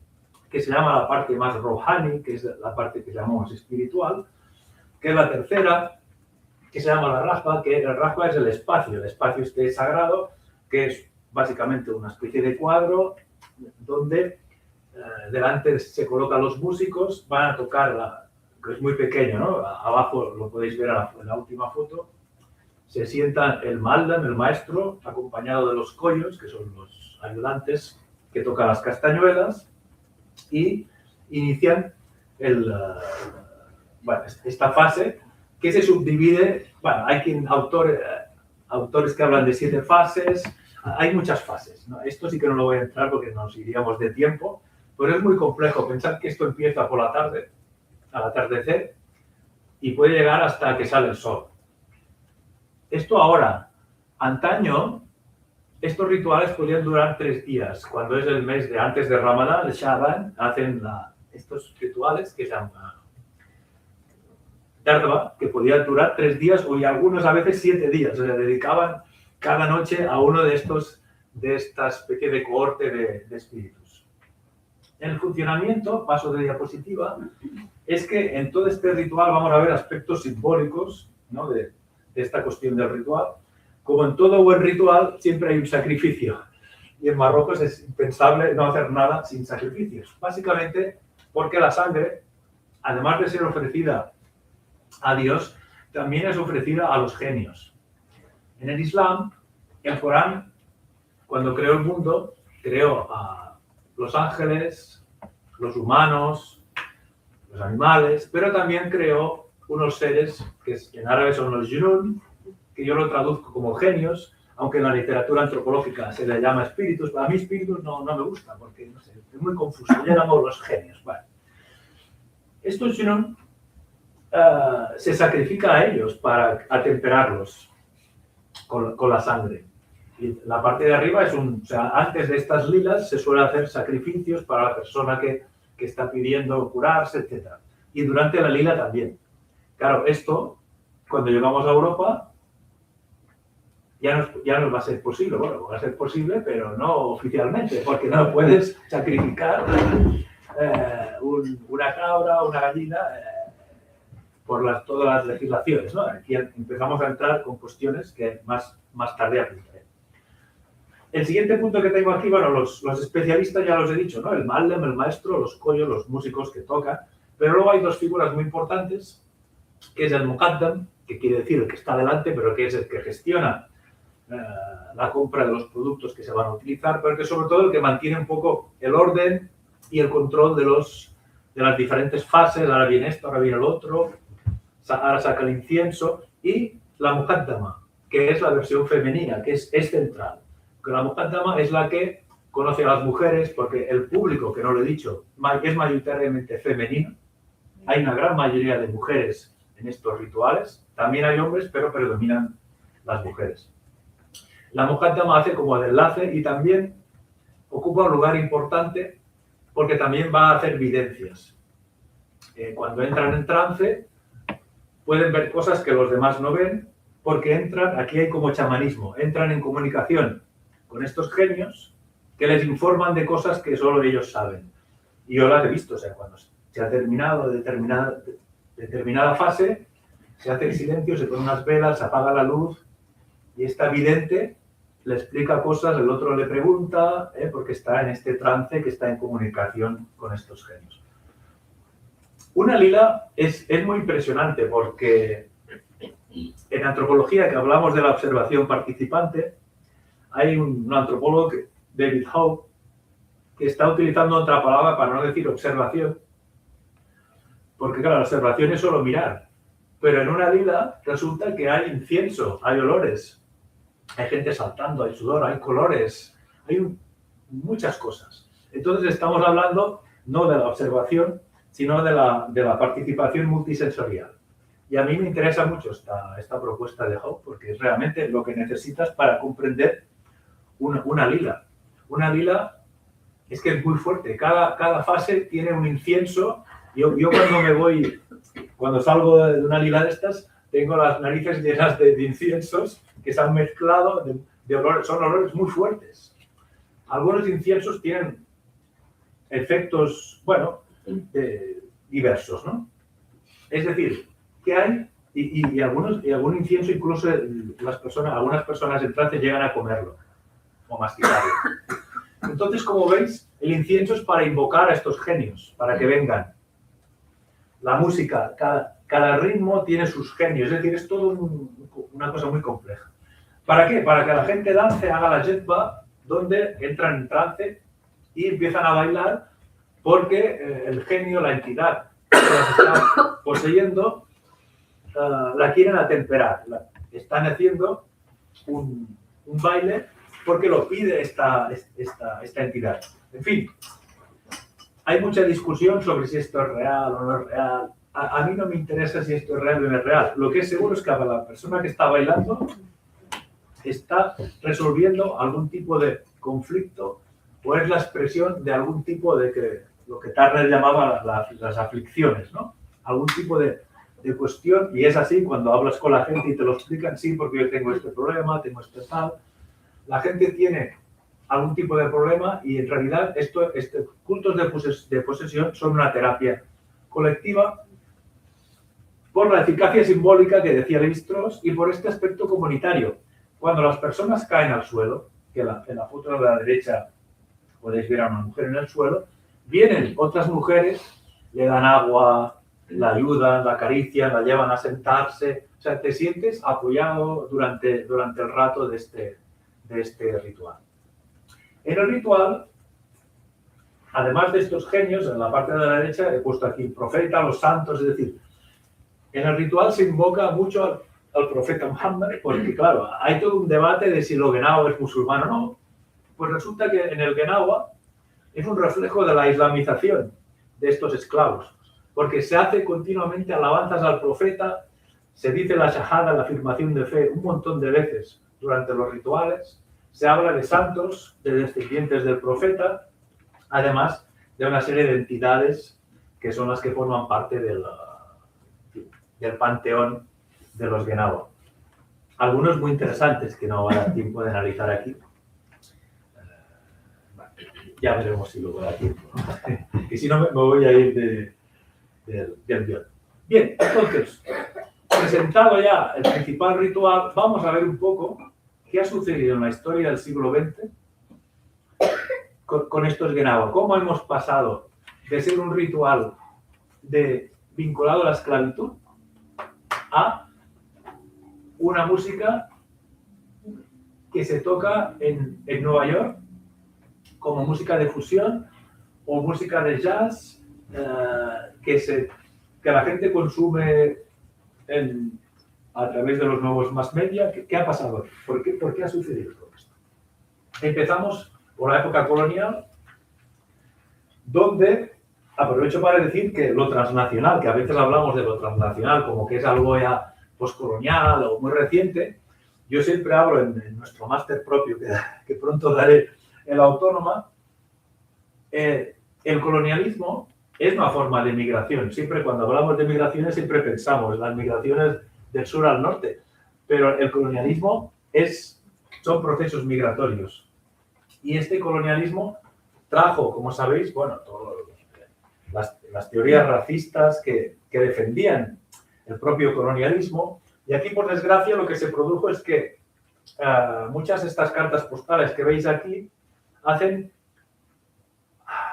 que se llama la parte más rohani, que es la parte que llamamos espiritual, que es la tercera, que se llama la rajba, que el rajba es el espacio este sagrado, que es básicamente una especie de cuadro donde delante se colocan los músicos, van a tocar, que es muy pequeño, ¿no? Abajo lo podéis ver en la última foto, se sienta el maldam, el maestro, acompañado de los collos, que son los ayudantes que tocan las castañuelas, y inician esta fase que se subdivide. Bueno, hay autores que hablan de 7 fases, hay muchas fases, ¿no? Esto sí que no lo voy a entrar porque nos iríamos de tiempo, pero es muy complejo. Pensar que esto empieza por la tarde, al atardecer, y puede llegar hasta que sale el sol. Esto ahora, antaño, estos rituales podían durar 3 días. Cuando es el mes de antes de Ramadán, el Shaban, hacen estos rituales que se llaman Dardaba, que podían durar 3 días o y algunos a veces 7 días. O sea, dedicaban cada noche a uno de esta especie de cohorte de espíritus. El funcionamiento, paso de diapositiva, es que en todo este ritual vamos a ver aspectos simbólicos, ¿no? de esta cuestión del ritual. Como en todo buen ritual, siempre hay un sacrificio. Y en Marruecos es impensable no hacer nada sin sacrificios. Básicamente porque la sangre, además de ser ofrecida a Dios, también es ofrecida a los genios. En el Islam, el Corán, cuando creó el mundo, creó a los ángeles, los humanos, los animales, pero también creó unos seres que en árabe son los junun, que yo lo traduzco como genios, aunque en la literatura antropológica se le llama espíritus. A mí espíritus no me gusta porque no sé, es muy confuso. Yo llamo los genios. Vale. Estos junun se sacrifica a ellos para atemperarlos con la sangre. Y la parte de arriba es antes de estas lilas se suele hacer sacrificios para la persona que está pidiendo curarse, etc. Y durante la lila también. Claro, esto, cuando llegamos a Europa, ya no va a ser posible. Bueno, va a ser posible, pero no oficialmente, porque no puedes sacrificar una cabra, una gallina, por todas las legislaciones, ¿no? Aquí empezamos a entrar con cuestiones que más tarde apuntaré. El siguiente punto que tengo aquí, bueno, los especialistas ya los he dicho, ¿no? El maldem, el maestro, los collos, los músicos que tocan, pero luego hay 2 figuras muy importantes, que es el muqaddam, que quiere decir el que está delante, pero que es el que gestiona la compra de los productos que se van a utilizar, pero que sobre todo el que mantiene un poco el orden y el control de las diferentes fases. Ahora viene esto, ahora viene el otro, ahora saca el incienso, y la muqaddama, que es la versión femenina, que es central. Que la muqaddama es la que conoce a las mujeres, porque el público, que no lo he dicho, es mayoritariamente femenino. Hay una gran mayoría de mujeres en estos rituales. También hay hombres, pero predominan las mujeres. La Mukaddama hace como de enlace y también ocupa un lugar importante porque también va a hacer videncias. Cuando entran en trance, pueden ver cosas que los demás no ven, porque entran, aquí hay como chamanismo, entran en comunicación con estos genios que les informan de cosas que solo ellos saben. Y yo las he visto, o sea, cuando se ha terminado determinada fase, se hace el silencio, se ponen unas velas, se apaga la luz y esta vidente le explica cosas, el otro le pregunta, porque está en este trance que está en comunicación con estos genios. Una lila es muy impresionante porque en antropología, que hablamos de la observación participante, hay un antropólogo, David Howe, que está utilizando otra palabra para no decir observación, porque claro, la observación es solo mirar, pero en una lila resulta que hay incienso, hay olores, hay gente saltando, hay sudor, hay colores, hay muchas cosas. Entonces estamos hablando no de la observación, sino de la participación multisensorial. Y a mí me interesa mucho esta propuesta de Howe, porque es realmente lo que necesitas para comprender una lila. Una lila es que es muy fuerte. Cada fase tiene un incienso. Yo cuando salgo de una lila de estas, tengo las narices llenas de inciensos que se han mezclado de olores. Son olores muy fuertes. Algunos inciensos tienen efectos, bueno, diversos, ¿no? Es decir, que hay, y algún incienso incluso algunas personas en trance llegan a comerlo o masticarlo. Entonces, como veis, el incienso es para invocar a estos genios, para que vengan. La música, cada ritmo tiene sus genios, es decir, es todo una cosa muy compleja. ¿Para qué? Para que la gente dance, haga la jetba, donde entran en trance y empiezan a bailar, porque el genio, la entidad que las está poseyendo, la quieren atemperar. Están haciendo un baile porque lo pide esta entidad. En fin, hay mucha discusión sobre si esto es real o no es real. A mí no me interesa si esto es real o no es real. Lo que es seguro es que la persona que está bailando está resolviendo algún tipo de conflicto o es la expresión de algún tipo de lo que Turner llamaba las aflicciones, ¿no? Algún tipo de cuestión, y es así cuando hablas con la gente y te lo explican, sí, porque yo tengo este problema, tengo este tal. La gente tiene algún tipo de problema y en realidad cultos de posesión son una terapia colectiva por la eficacia simbólica que decía Lévi-Strauss y por este aspecto comunitario. Cuando las personas caen al suelo, que en la foto de la derecha podéis ver a una mujer en el suelo, vienen otras mujeres, le dan agua, la ayudan, la acarician, la llevan a sentarse. O sea, te sientes apoyado durante el rato de este ritual. En el ritual, además de estos genios, en la parte de la derecha he puesto aquí profeta, los santos, es decir, en el ritual se invoca mucho al profeta Muhammad, porque claro, hay todo un debate de si lo Genawa es musulmán o no. Pues resulta que en el Genawa es un reflejo de la islamización de estos esclavos, porque se hace continuamente alabanzas al profeta, se dice la shahada, la afirmación de fe, un montón de veces durante los rituales, se habla de santos, de descendientes del profeta, además de una serie de entidades que son las que forman parte del panteón de los Genawa. Algunos muy interesantes que no va a dar tiempo de analizar aquí. Ya veremos si luego da tiempo, ¿no? Y si no, me voy a ir del guión. Bien, entonces, presentado ya el principal ritual, vamos a ver un poco qué ha sucedido en la historia del siglo XX con estos Genawa. ¿Cómo hemos pasado de ser un ritual vinculado a la esclavitud a una música que se toca en Nueva York como música de fusión o música de jazz que la gente consume a través de los nuevos mass media? ¿Qué ha pasado? ¿Por qué ha sucedido todo esto? Empezamos por la época colonial, donde aprovecho para decir que lo transnacional, que a veces hablamos de lo transnacional como que es algo ya postcolonial o muy reciente, yo siempre hablo en nuestro máster propio, que pronto daré en la Autónoma, el colonialismo es una forma de migración. Siempre cuando hablamos de migraciones siempre pensamos en las migraciones del sur al norte, pero el colonialismo son procesos migratorios. Y este colonialismo trajo, como sabéis, bueno, las teorías racistas que defendían el propio colonialismo. Y aquí, por desgracia, lo que se produjo es que muchas de estas cartas postales que veis aquí hacen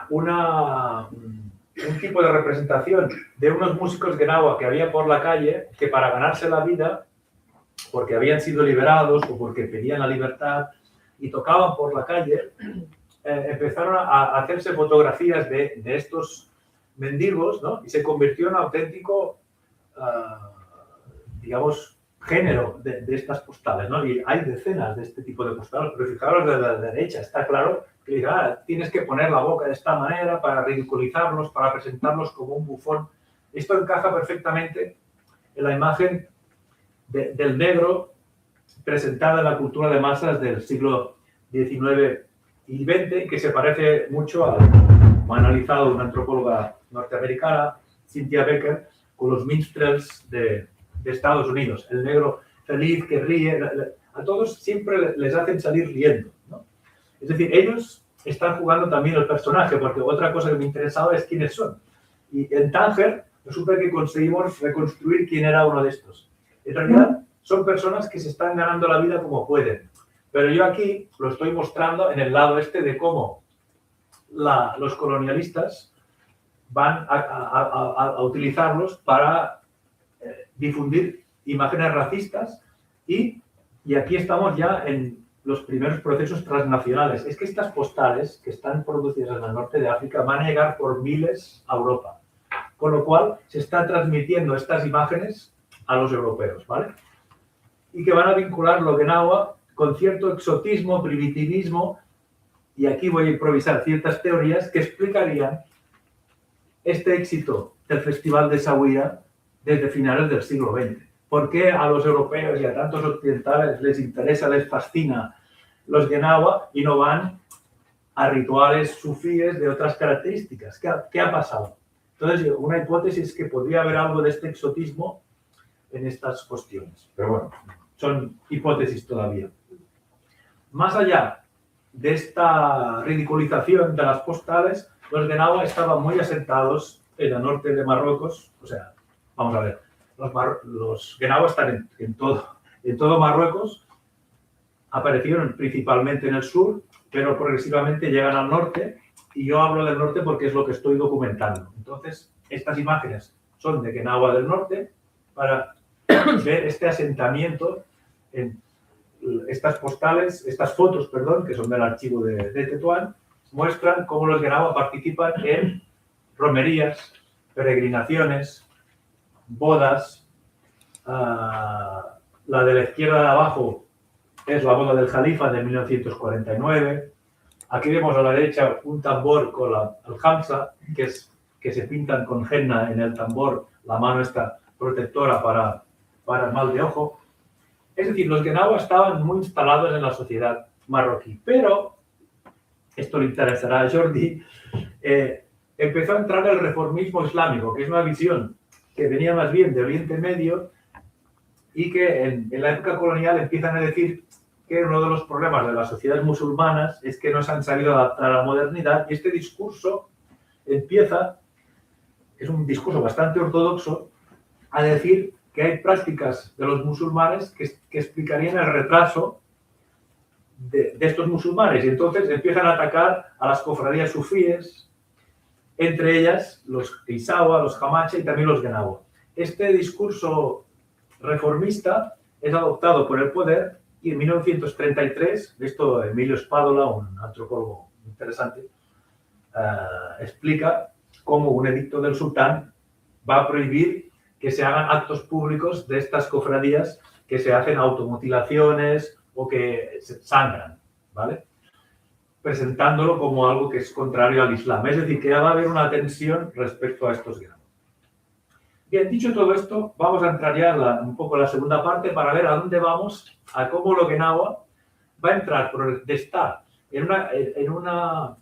un tipo de representación de unos músicos Gnawa que había por la calle que para ganarse la vida, porque habían sido liberados o porque pedían la libertad y tocaban por la calle, empezaron a hacerse fotografías de estos mendigos, ¿no? Y se convirtió en un auténtico, digamos, género de estas postales, ¿no? Y hay decenas de este tipo de postales, pero fijaros de la derecha, está claro que tienes que poner la boca de esta manera para ridiculizarlos, para presentarlos como un bufón. Esto encaja perfectamente en la imagen del negro presentada en la cultura de masas del siglo XIX y XX, que se parece mucho a, como ha analizado una antropóloga norteamericana, Cynthia Becker, con los minstrels de Estados Unidos. El negro feliz que ríe, a todos siempre les hacen salir riendo, ¿no? Es decir, ellos están jugando también el personaje, porque otra cosa que me interesaba es quiénes son. Y en Tánger resulta que conseguimos reconstruir quién era uno de estos. En realidad son personas que se están ganando la vida como pueden. Pero yo aquí lo estoy mostrando en el lado este de cómo los colonialistas van a utilizarlos para difundir imágenes racistas y aquí estamos ya en los primeros procesos transnacionales. Es que estas postales que están producidas en el norte de África van a llegar por miles a Europa, con lo cual se están transmitiendo estas imágenes a los europeos, ¿vale? Y que van a vincular lo Gnawa con cierto exotismo, primitivismo, y aquí voy a improvisar ciertas teorías que explicarían este éxito del Festival de Saouira desde finales del siglo XX. ¿Por qué a los europeos y a tantos occidentales les interesa, les fascina los Gnawa y no van a rituales sufíes de otras características? ¿Qué ha pasado? Entonces, una hipótesis es que podría haber algo de este exotismo en estas cuestiones. Pero bueno, son hipótesis todavía. Más allá de esta ridiculización de las postales, los Gnawa estaban muy asentados en el norte de Marruecos. O sea, vamos a ver, los Gnawa están en todo Marruecos, aparecieron principalmente en el sur, pero progresivamente llegan al norte, y yo hablo del norte porque es lo que estoy documentando. Entonces, estas imágenes son de Gnawa del norte, para ver este asentamiento en estas postales, estas fotos, perdón, que son del archivo de Tetuán, muestran cómo los Gnawa participan en romerías, peregrinaciones, bodas. La de la izquierda de abajo es la boda del Jalifa de 1949. Aquí vemos a la derecha un tambor con el Hamsa, que se pintan con henna en el tambor, la mano esta protectora para el mal de ojo. Es decir, los Gnawa estaban muy instalados en la sociedad marroquí, pero, esto le interesará a Jordi, empezó a entrar el reformismo islámico, que es una visión que venía más bien de Oriente Medio y que en la época colonial empiezan a decir que uno de los problemas de las sociedades musulmanas es que no se han sabido adaptar a la modernidad, y este discurso empieza, es un discurso bastante ortodoxo, a decir que hay prácticas de los musulmanes que explicarían el retraso de estos musulmanes, y entonces empiezan a atacar a las cofradías sufíes, entre ellas los Isawa, los Hamacha y también los Gnawa. Este discurso reformista es adoptado por el poder, y en 1933, esto Emilio Spádola, un antropólogo interesante, explica cómo un edicto del sultán va a prohibir que se hagan actos públicos de estas cofradías que se hacen automutilaciones o que se sangran, ¿vale? presentándolo como algo que es contrario al Islam. Es decir, que ya va a haber una tensión respecto a estos Genao. Bien, dicho todo esto, vamos a entrar ya un poco en la segunda parte para ver a dónde vamos, a cómo lo Genao va a entrar de estar en una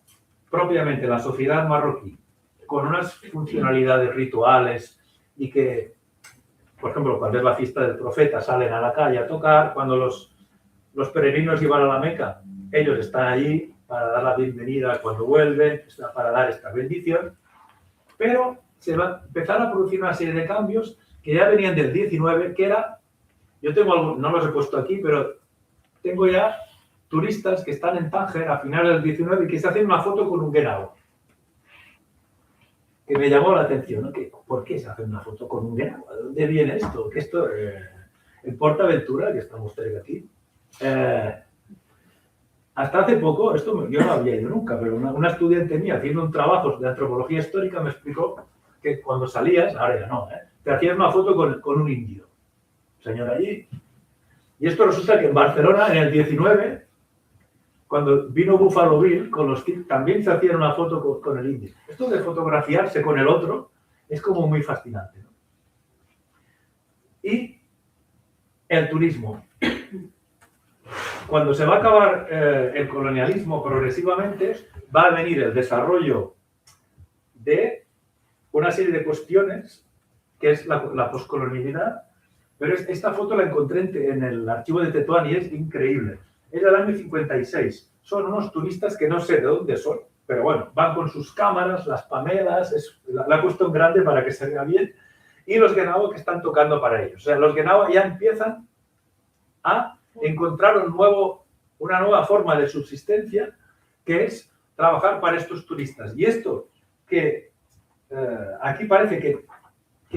propiamente la sociedad marroquí, con unas funcionalidades rituales y que, por ejemplo, cuando es la fiesta del profeta, salen a la calle a tocar, cuando los peregrinos iban a la Meca, ellos están allí para dar la bienvenida cuando vuelven, para dar esta bendición, pero se va a empezar a producir una serie de cambios que ya venían del 19, que era, yo tengo algo, no los he puesto aquí, pero tengo ya turistas que están en Tánger a finales del 19 y que se hacen una foto con un Genao. Que me llamó la atención, ¿no? ¿Por qué se hace una foto con un Genao? ¿De dónde viene esto? Que esto, en PortAventura, que estamos cerca aquí, hasta hace poco, esto yo no había ido nunca, pero una estudiante mía haciendo un trabajo de antropología histórica me explicó que cuando salías, ahora ya no, te hacías una foto con un indio. Señor allí. Y esto resulta que en Barcelona, en el 19, cuando vino Buffalo Bill, con los tips, también se hacían una foto con el indio. Esto de fotografiarse con el otro es como muy fascinante, ¿no? Y el turismo. Cuando se va a acabar el colonialismo progresivamente, va a venir el desarrollo de una serie de cuestiones, que es la poscolonialidad, pero esta foto la encontré en el archivo de Tetuán y es increíble. Es del año 56. Son unos turistas que no sé de dónde son, pero bueno, van con sus cámaras, las pamelas, es la cuestión grande para que se vea bien, y los Genao que están tocando para ellos. O sea, los Genao ya empiezan a encontrar una nueva forma de subsistencia, que es trabajar para estos turistas. Y esto, que aquí parece que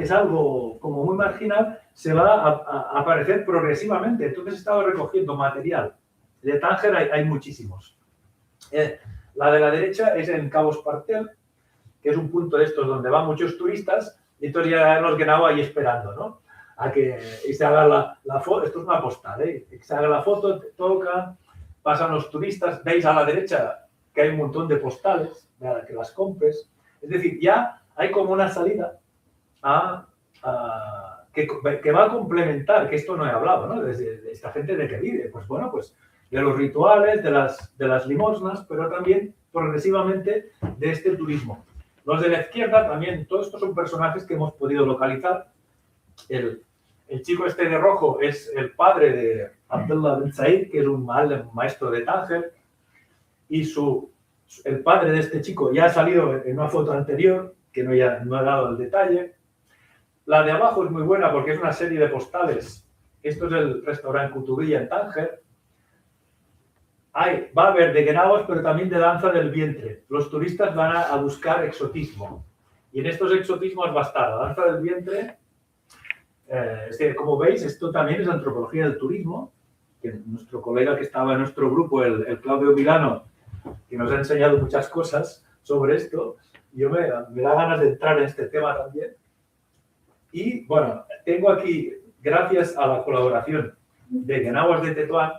es algo como muy marginal, se va a aparecer progresivamente. Entonces he estado recogiendo material. De Tánger hay muchísimos. La de la derecha es en Cabo Espartel, que es un punto de estos donde van muchos turistas, y entonces ya los Genao ahí esperando, ¿no? A que se haga la foto. Esto es una postal, ¿eh? Que se haga la foto, te tocan, pasan los turistas. Veis a la derecha que hay un montón de postales para que las compres. Es decir, ya hay como una salida que va a complementar, que esto no he hablado, ¿no? De esta gente de que vive. Pues bueno, pues de los rituales, de las limosnas, pero también progresivamente de este turismo. Los de la izquierda también, todos estos son personajes que hemos podido localizar. El chico este de rojo es el padre de Abdullah Ben Said, que es un maestro de Tánger, y el padre de este chico ya ha salido en una foto anterior, que no he dado el detalle. La de abajo es muy buena porque es una serie de postales. Esto es el restaurante Kutubiyya en Tánger. Va a haber de Genaos, pero también de danza del vientre. Los turistas van a buscar exotismo. Y en estos exotismos va a estar la danza del vientre. Como veis, esto también es antropología del turismo, que nuestro colega que estaba en nuestro grupo, el Claudio Milano, que nos ha enseñado muchas cosas sobre esto, yo me da ganas de entrar en este tema también. Y bueno, tengo aquí, gracias a la colaboración de Genaos de Tetuán,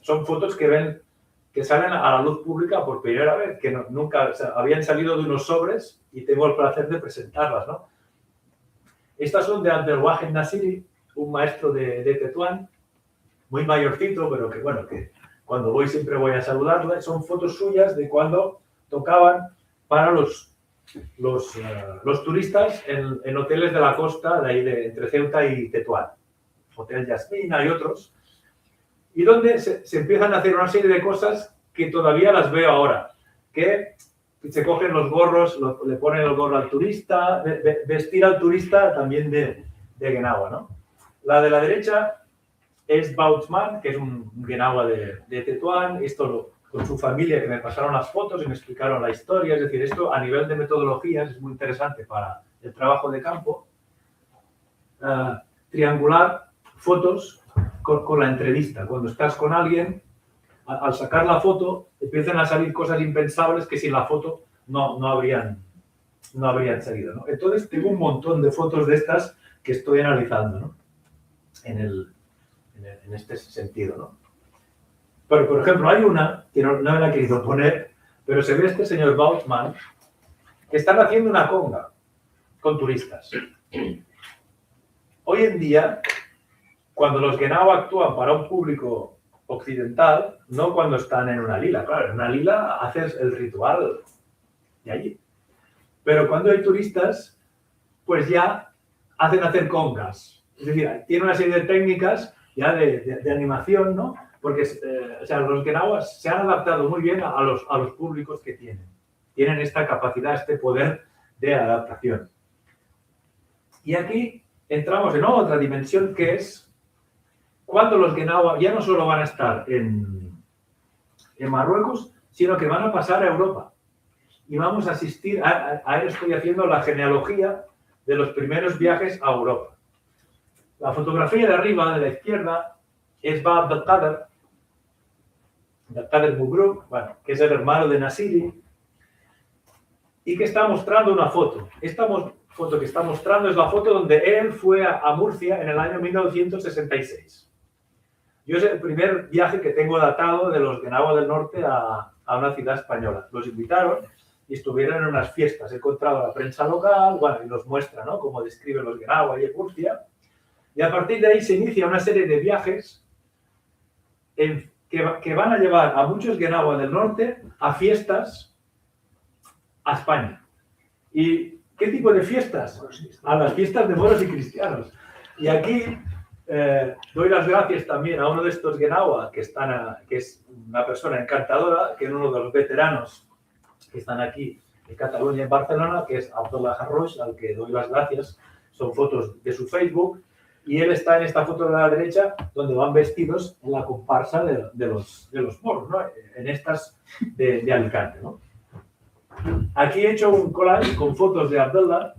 son fotos que salen a la luz pública por primera vez, que nunca habían salido de unos sobres y tengo el placer de presentarlas, ¿no? Estas son de Abdelwahed Nasiri, un maestro de Tetuán, muy mayorcito, pero que bueno, que cuando voy siempre voy a saludarle. Son fotos suyas de cuando tocaban para los turistas en hoteles de la costa, de ahí entre Ceuta y Tetuán. Hotel Yasmina y otros. Y donde se empiezan a hacer una serie de cosas que todavía las veo ahora. Que se cogen los gorros, le ponen el gorro al turista, vestir al turista también de Genao, ¿no? La de la derecha es Bautzman, que es un Genao de Tetuán. Esto con su familia, que me pasaron las fotos y me explicaron la historia. Es decir, esto a nivel de metodologías es muy interesante para el trabajo de campo. Triangular fotos con la entrevista. Cuando estás con alguien, al sacar la foto, empiezan a salir cosas impensables que sin la foto no habrían salido, ¿no? Entonces, tengo un montón de fotos de estas que estoy analizando, ¿no? En este sentido, ¿no? Pero, por ejemplo, hay una, que no me la he querido poner, pero se ve este señor Bautzman, que están haciendo una conga con turistas. Hoy en día, cuando los Genau actúan para un público occidental, no cuando están en una lila. Claro, en una lila haces el ritual de allí. Pero cuando hay turistas, pues ya hacen hacer congas. Es decir, tiene una serie de técnicas ya de animación, ¿no? Porque o sea, los Genau se han adaptado muy bien a los públicos que tienen. Tienen esta capacidad, este poder de adaptación. Y aquí entramos en otra dimensión que es cuando los Genau ya no solo van a estar en Marruecos, sino que van a pasar a Europa. Y vamos a asistir, estoy haciendo la genealogía de los primeros viajes a Europa. La fotografía de arriba, de la izquierda, es Ba Abdelkader Mubruk, bueno, que es el hermano de Nasiri, y que está mostrando una foto. Esta foto que está mostrando es la foto donde él fue a Murcia en el año 1966. Yo es el primer viaje que tengo datado de los Genau del Norte a una ciudad española. Los invitaron y estuvieron en unas fiestas. He encontrado a la prensa local, bueno, y nos muestra, ¿no?, cómo describen los Genau ahí en Murcia. Y a partir de ahí se inicia una serie de viajes que van a llevar a muchos Genau del Norte a fiestas a España. ¿Y qué tipo de fiestas? A las fiestas de moros y cristianos. Y aquí doy las gracias también a uno de estos Genau que es una persona encantadora, que es uno de los veteranos que están aquí en Cataluña, en Barcelona, que es Abdullah Harrosh, al que doy las gracias. Son fotos de su Facebook. Y él está en esta foto de la derecha, donde van vestidos en la comparsa de los moros, ¿no? En estas de Alicante, ¿no? Aquí he hecho un collage con fotos de Abdullah,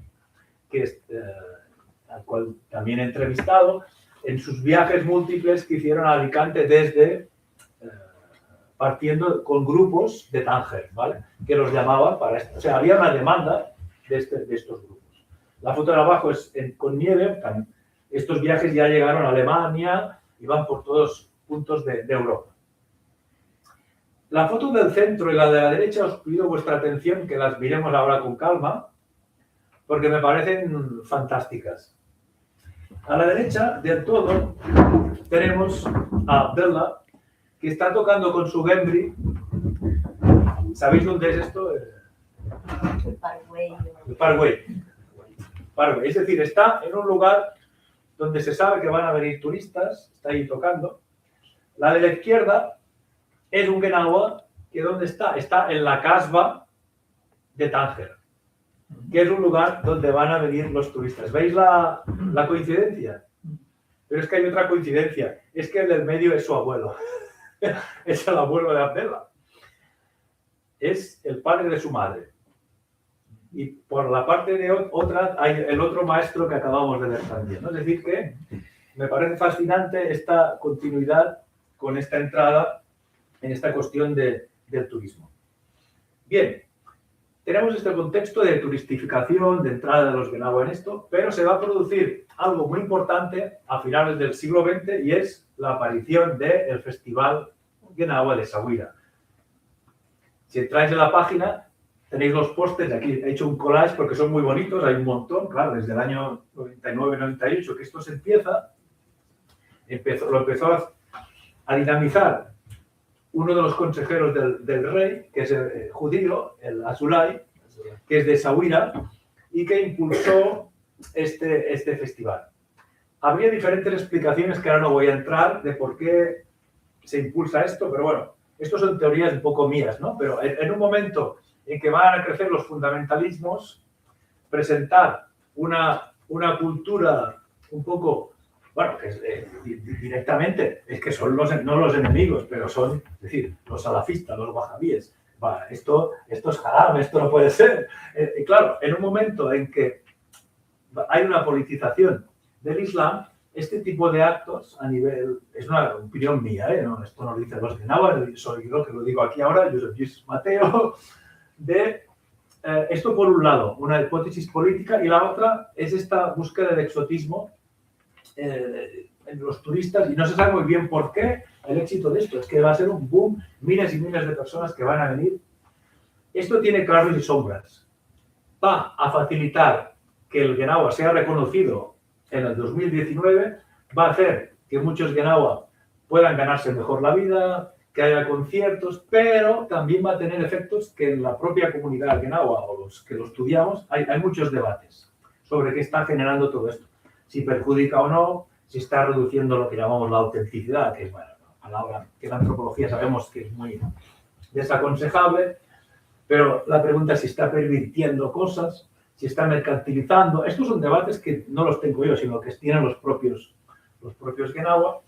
al cual también he entrevistado, en sus viajes múltiples que hicieron a Alicante desde partiendo con grupos de Tánger, ¿vale?, que los llamaban para esto. O sea, había una demanda de estos grupos. La foto de abajo es con nieve. Estos viajes ya llegaron a Alemania y van por todos puntos de Europa. La foto del centro y la de la derecha os pido vuestra atención, que las miremos ahora con calma, porque me parecen fantásticas. A la derecha del todo tenemos a Abdullah, que está tocando con su gembri. ¿Sabéis dónde es esto? El Paraguay. El Paraguay. Es decir, está en un lugar donde se sabe que van a venir turistas, está ahí tocando. La de la izquierda es un Genau que ¿dónde está? Está en la Casbah de Tánger, que es un lugar donde van a venir los turistas. ¿Veis la coincidencia? Pero es que hay otra coincidencia, es que el del medio es su abuelo. Es el abuelo de Abdullah. Es el padre de su madre. Y por la parte de otra hay el otro maestro que acabamos de ver también, ¿no? Es decir, que me parece fascinante esta continuidad con esta entrada en esta cuestión del turismo. Bien, tenemos este contexto de turistificación, de entrada de los Genau en esto, pero se va a producir algo muy importante a finales del siglo XX y es la aparición del Festival Genau de Essaouira. Si entráis en la página, tenéis los pósters. Aquí he hecho un collage porque son muy bonitos, hay un montón, claro, desde el año 99-98 que esto se lo empezó a dinamizar uno de los consejeros del rey, que es el judío, el Azulay, que es de Essaouira, y que impulsó este festival. Habría diferentes explicaciones que ahora no voy a entrar de por qué se impulsa esto, pero bueno, esto son teorías un poco mías, ¿no? Pero en un momento en que van a crecer los fundamentalismos, presentar una cultura un poco, bueno, que directamente es que son no los enemigos, pero son, es decir, los salafistas, los wahabíes. Esto es haram, esto no puede ser. Y claro, en un momento en que hay una politización del Islam, este tipo de actos a nivel, es una opinión mía, no, esto no lo dicen los Genau, soy yo que lo digo aquí ahora, yo soy Luis Mateo, esto por un lado, una hipótesis política, y la otra es esta búsqueda de exotismo en los turistas, y no se sabe muy bien por qué, el éxito de esto, es que va a ser un boom, miles y miles de personas que van a venir. Esto tiene claros y sombras. Va a facilitar que el Guenaua sea reconocido en el 2019, va a hacer que muchos Guenaua puedan ganarse mejor la vida, que haya conciertos, pero también va a tener efectos que en la propia comunidad Guenaua o los que lo estudiamos hay muchos debates sobre qué está generando todo esto. Si perjudica o no, si está reduciendo lo que llamamos la autenticidad, que es, bueno, palabra que en la antropología sabemos que es muy desaconsejable, pero la pregunta es si está pervirtiendo cosas, si está mercantilizando. Estos son debates que no los tengo yo, sino que tienen los propios Guenaua.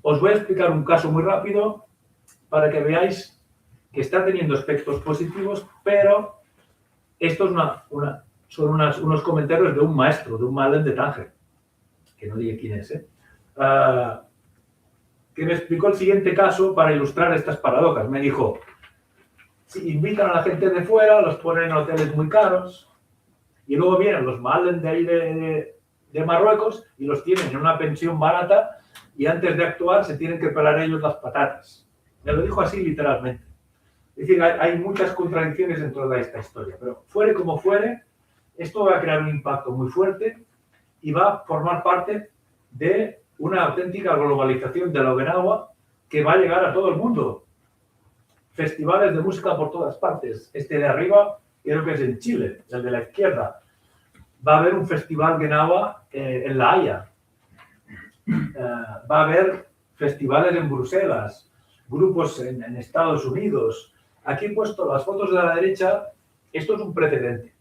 Os voy a explicar un caso muy rápido para que veáis que está teniendo aspectos positivos, pero esto es son unos comentarios de un maestro, de un Malen de Tánger, que no diré quién es, que me explicó el siguiente caso para ilustrar estas paradojas. Me dijo, si invitan a la gente de fuera, los ponen en hoteles muy caros, y luego vienen los Malen de ahí de Marruecos y los tienen en una pensión barata y antes de actuar se tienen que pelar ellos las patatas. Me lo dijo así literalmente. Es decir, hay muchas contradicciones en toda esta historia, pero fuere como fuere, esto va a crear un impacto muy fuerte y va a formar parte de una auténtica globalización de la Guenaua que va a llegar a todo el mundo. Festivales de música por todas partes. Este de arriba creo que es en Chile, el de la izquierda. Va a haber un festival Guenaua en La Haya. Va a haber festivales en Bruselas, grupos en Estados Unidos. Aquí he puesto las fotos de la derecha. Esto es un precedente.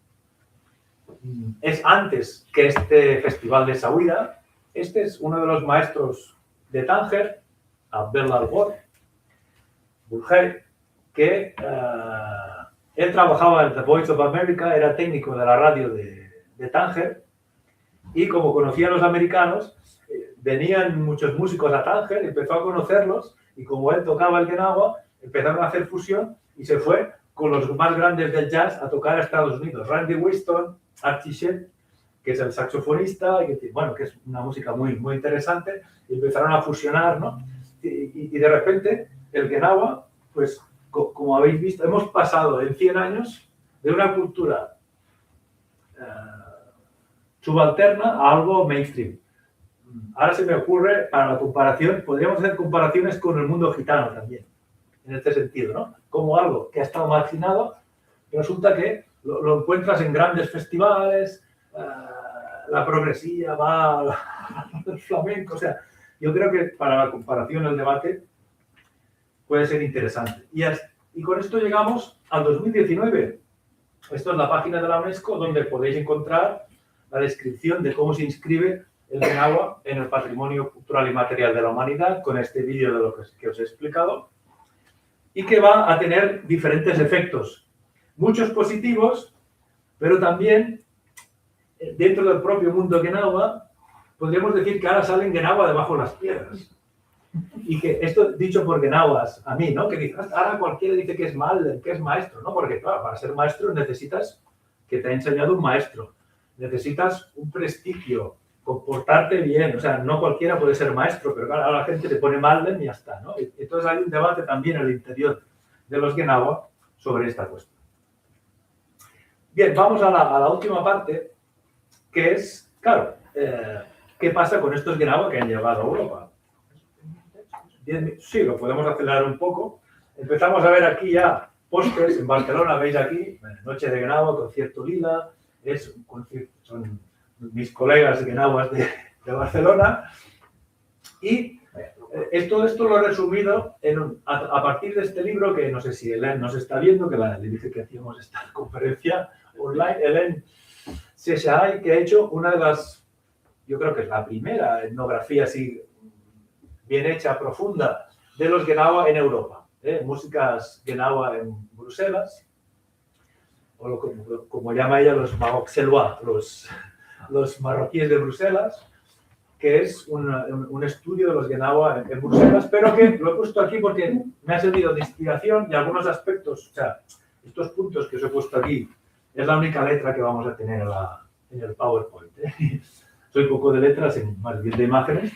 Es antes que este festival de Saouira. Este es uno de los maestros de Tánger, Abdel Burjay, que él trabajaba en The Voice of America, era técnico de la radio de Tánger, y como conocía a los americanos, venían muchos músicos a Tánger, empezó a conocerlos, y como él tocaba el Guenaua, empezaron a hacer fusión, y se fue con los más grandes del jazz a tocar a Estados Unidos. Randy Winston, Archie Shepp, que es el saxofonista, que es una música muy, muy interesante, y empezaron a fusionar, ¿no? Y de repente, el Guenaua, pues, como habéis visto, hemos pasado en 100 años de una cultura subalterna a algo mainstream. Ahora se me ocurre, para la comparación, podríamos hacer comparaciones con el mundo gitano también, en este sentido, ¿no? Como algo que ha estado marginado, resulta que lo encuentras en grandes festivales, la progresía va al flamenco, o sea, yo creo que para la comparación, el debate puede ser interesante. Y con esto llegamos al 2019. Esto es la página de la UNESCO donde podéis encontrar la descripción de cómo se inscribe el Guenaua en el Patrimonio Cultural y Material de la Humanidad, con este vídeo de lo que os he explicado, y que va a tener diferentes efectos, muchos positivos, pero también dentro del propio mundo Guenaua, podríamos decir que ahora salen Guenaua debajo de las piedras. Y que esto dicho por Guenauas a mí, ¿no? Que dice, ahora cualquiera dice que es mal, que es maestro, ¿no? Porque claro, para ser maestro necesitas que te ha enseñado un maestro, necesitas un prestigio, comportarte bien, o sea, no cualquiera puede ser maestro, pero claro, ahora la gente te pone Malden y ya está, ¿no? Entonces hay un debate también en el interior de los Guenaua sobre esta cuestión. Bien, vamos a la última parte, que es, claro, ¿qué pasa con estos Guenaua que han llegado a Europa? Sí, lo podemos acelerar un poco. Empezamos a ver aquí ya pósters en Barcelona, veis aquí, Noche de Guenaua, concierto Lila, es un concierto, son mis colegas Guenauas de Barcelona, y todo esto lo he resumido a partir de este libro, que no sé si Hélène nos está viendo, que le dije que hacíamos esta conferencia online. Hélène Sesay, que ha hecho una de las, yo creo que es la primera etnografía así bien hecha, profunda, de los Guenaua en Europa. Músicas Guenaua en Bruselas, o como llama ella, los Maroc-Selois, los marroquíes de Bruselas, que es un estudio de los Guenaua en Bruselas, pero que lo he puesto aquí porque me ha servido de inspiración y algunos aspectos, o sea, estos puntos que os he puesto aquí, es la única letra que vamos a tener en el PowerPoint. Soy poco de letras, más bien de imágenes.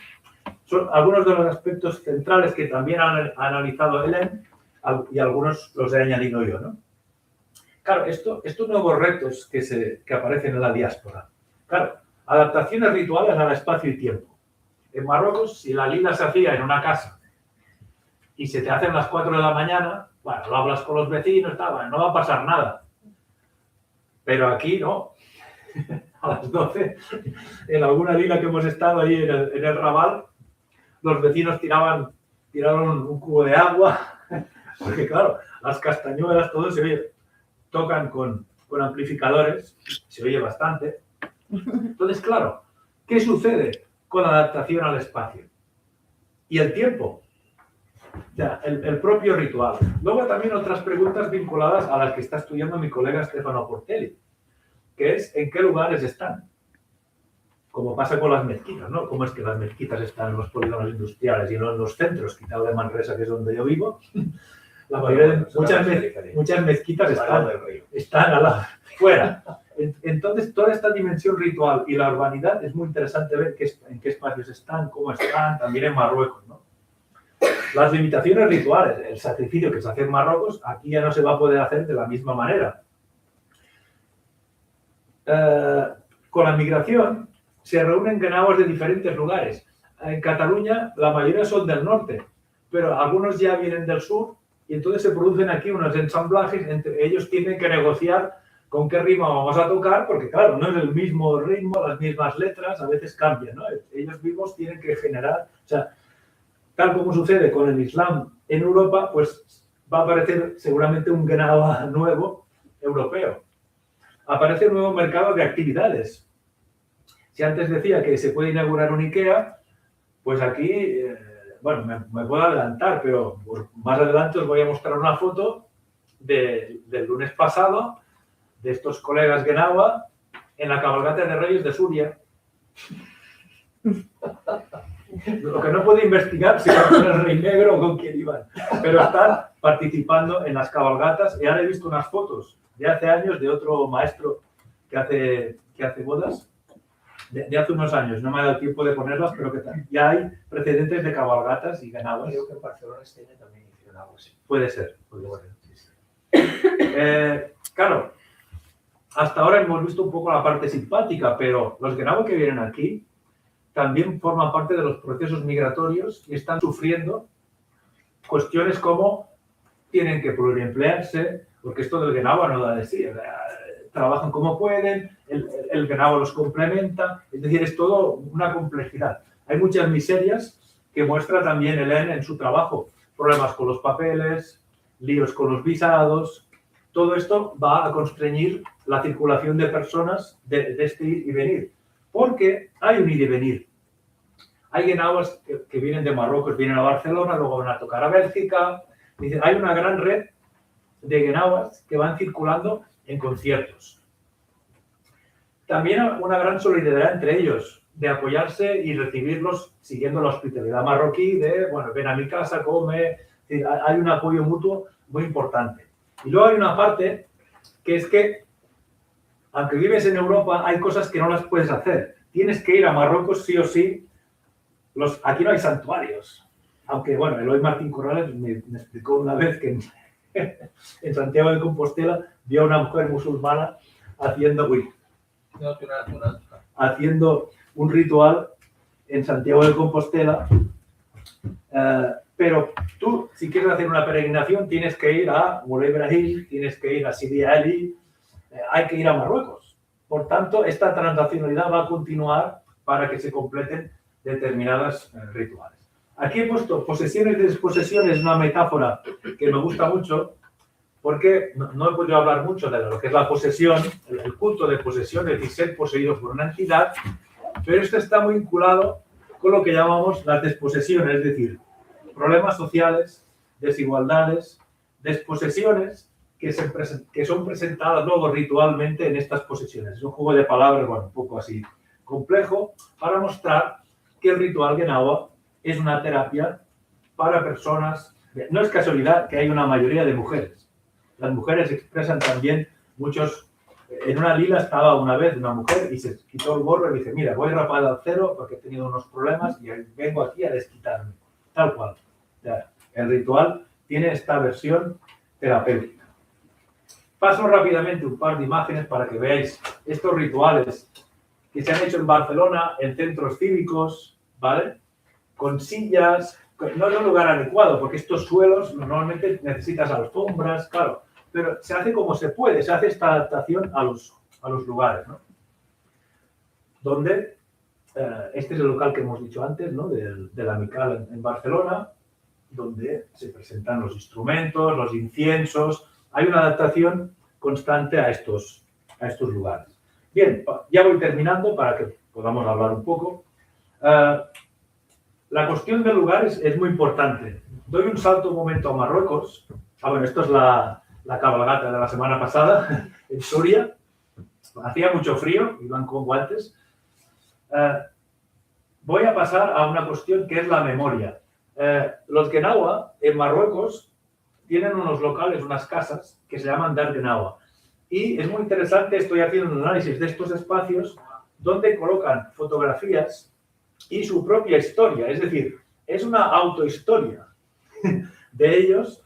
son algunos de los aspectos centrales que también ha analizado Helen y algunos los he añadido yo, ¿no? Claro, estos nuevos retos que aparecen en la diáspora. Claro, adaptaciones rituales al espacio y tiempo. En Marruecos, si la lila se hacía en una casa y se te hacen las 4 de la mañana, bueno, lo hablas con los vecinos, no va a pasar nada. Pero aquí no. A las 12, en alguna lila que hemos estado ahí en el Raval, los vecinos tiraron un cubo de agua, porque claro, las castañuelas, todo se oye, tocan con amplificadores, se oye bastante. Entonces, claro, ¿qué sucede con la adaptación al espacio? Y el tiempo. O sea, el propio ritual. Luego también otras preguntas vinculadas a las que está estudiando mi colega Stefano Portelli, que es ¿en qué lugares están? Como pasa con las mezquitas, ¿no? ¿Cómo es que las mezquitas están en los polígonos industriales y no en los centros, quitado de Manresa, que es donde yo vivo? La mayoría de muchas mezquitas están a la, fuera. Entonces, toda esta dimensión ritual y la urbanidad es muy interesante ver en qué espacios están, cómo están, también en Marruecos, ¿no? Las limitaciones rituales, el sacrificio que se hace en Marruecos, aquí ya no se va a poder hacer de la misma manera. Con la migración se reúnen genaos de diferentes lugares. En Cataluña la mayoría son del norte, pero algunos ya vienen del sur y entonces se producen aquí unos ensamblajes, entre ellos tienen que negociar con qué ritmo vamos a tocar, porque claro, no es el mismo ritmo, las mismas letras, a veces cambian, ¿no? Ellos mismos tienen que generar, o sea, tal como sucede con el Islam en Europa, pues va a aparecer seguramente un genao nuevo europeo. Aparece un nuevo mercado de actividades. Si antes decía que se puede inaugurar un IKEA, pues aquí, bueno, me puedo adelantar, pero más adelante os voy a mostrar una foto del lunes pasado de estos colegas Genawa en la cabalgata de Reyes de Suria. Lo que no puedo investigar si era con el Rey Negro o con quién iban, pero están participando en las cabalgatas y ahora he visto unas fotos de hace años de otro maestro que hace bodas, de hace unos años, no me ha dado tiempo de ponerlas, pero que ya hay precedentes de cabalgatas y ganados. Creo que en Barcelona este año también hicieron algo así. Puede ser. Claro, hasta ahora hemos visto un poco la parte simpática, pero los genaos que vienen aquí también forman parte de los procesos migratorios y están sufriendo cuestiones como tienen que pluriemplearse, porque esto del genao no da de sí, trabajan como pueden, el genao los complementa, es decir, es todo una complejidad. Hay muchas miserias que muestra también Helen en su trabajo, problemas con los papeles, líos con los visados, todo esto va a constreñir la circulación de personas de este ir y venir, porque hay un ir y venir. Hay genaos que vienen de Marruecos, vienen a Barcelona, luego van a tocar a Bélgica. Hay una gran red de genaos que van circulando en conciertos. También una gran solidaridad entre ellos, de apoyarse y recibirlos siguiendo la hospitalidad marroquí, de, bueno, ven a mi casa, come. Hay un apoyo mutuo muy importante. Y luego hay una parte que es que, aunque vives en Europa, hay cosas que no las puedes hacer. Tienes que ir a Marruecos sí o sí. Aquí no hay santuarios. Aunque, bueno, Eloy Martín Corrales me explicó una vez que en Santiago de Compostela vio a una mujer musulmana haciendo un ritual en Santiago de Compostela. Pero tú, si quieres hacer una peregrinación, tienes que ir a Moulay Ibrahim, tienes que ir a Sidi Ali, hay que ir a Marruecos. Por tanto, esta transnacionalidad va a continuar para que se completen determinadas rituales. Aquí he puesto posesiones y desposesiones, una metáfora que me gusta mucho, porque no he podido hablar mucho de lo que es la posesión, el culto de posesión, es decir, ser poseído por una entidad, pero esto está muy vinculado con lo que llamamos las desposesiones, es decir, problemas sociales, desigualdades, desposesiones que son presentadas luego ritualmente en estas posesiones. Es un juego de palabras, bueno, un poco así complejo, para mostrar que el ritual Genawa es una terapia para personas. No es casualidad que hay una mayoría de mujeres. Las mujeres expresan también muchos En una lila estaba una vez una mujer y se quitó el gorro y dice, mira, voy rapada al cero porque he tenido unos problemas y vengo aquí a desquitarme. Tal cual. Ya, el ritual tiene esta versión terapéutica. Paso rápidamente un par de imágenes para que veáis estos rituales que se han hecho en Barcelona, en centros cívicos, ¿vale? Con sillas, no es un lugar adecuado, porque estos suelos normalmente necesitas alfombras, claro, pero se hace como se puede, se hace esta adaptación a los lugares, ¿no? Donde, este es el local que hemos dicho antes, ¿no? De la Mical en Barcelona, donde se presentan los instrumentos, los inciensos, hay una adaptación constante a estos lugares. Bien, ya voy terminando para que podamos hablar un poco. La cuestión del lugar es muy importante. Doy un salto un momento a Marruecos. Bueno, esto es la cabalgata de la semana pasada en Soria. Hacía mucho frío, iban con guantes. Voy a pasar a una cuestión que es la memoria. Los Gnawa en Marruecos tienen unos locales, unas casas que se llaman Dar Gnawa. Y es muy interesante, estoy haciendo un análisis de estos espacios donde colocan fotografías y su propia historia. Es decir, es una autohistoria de ellos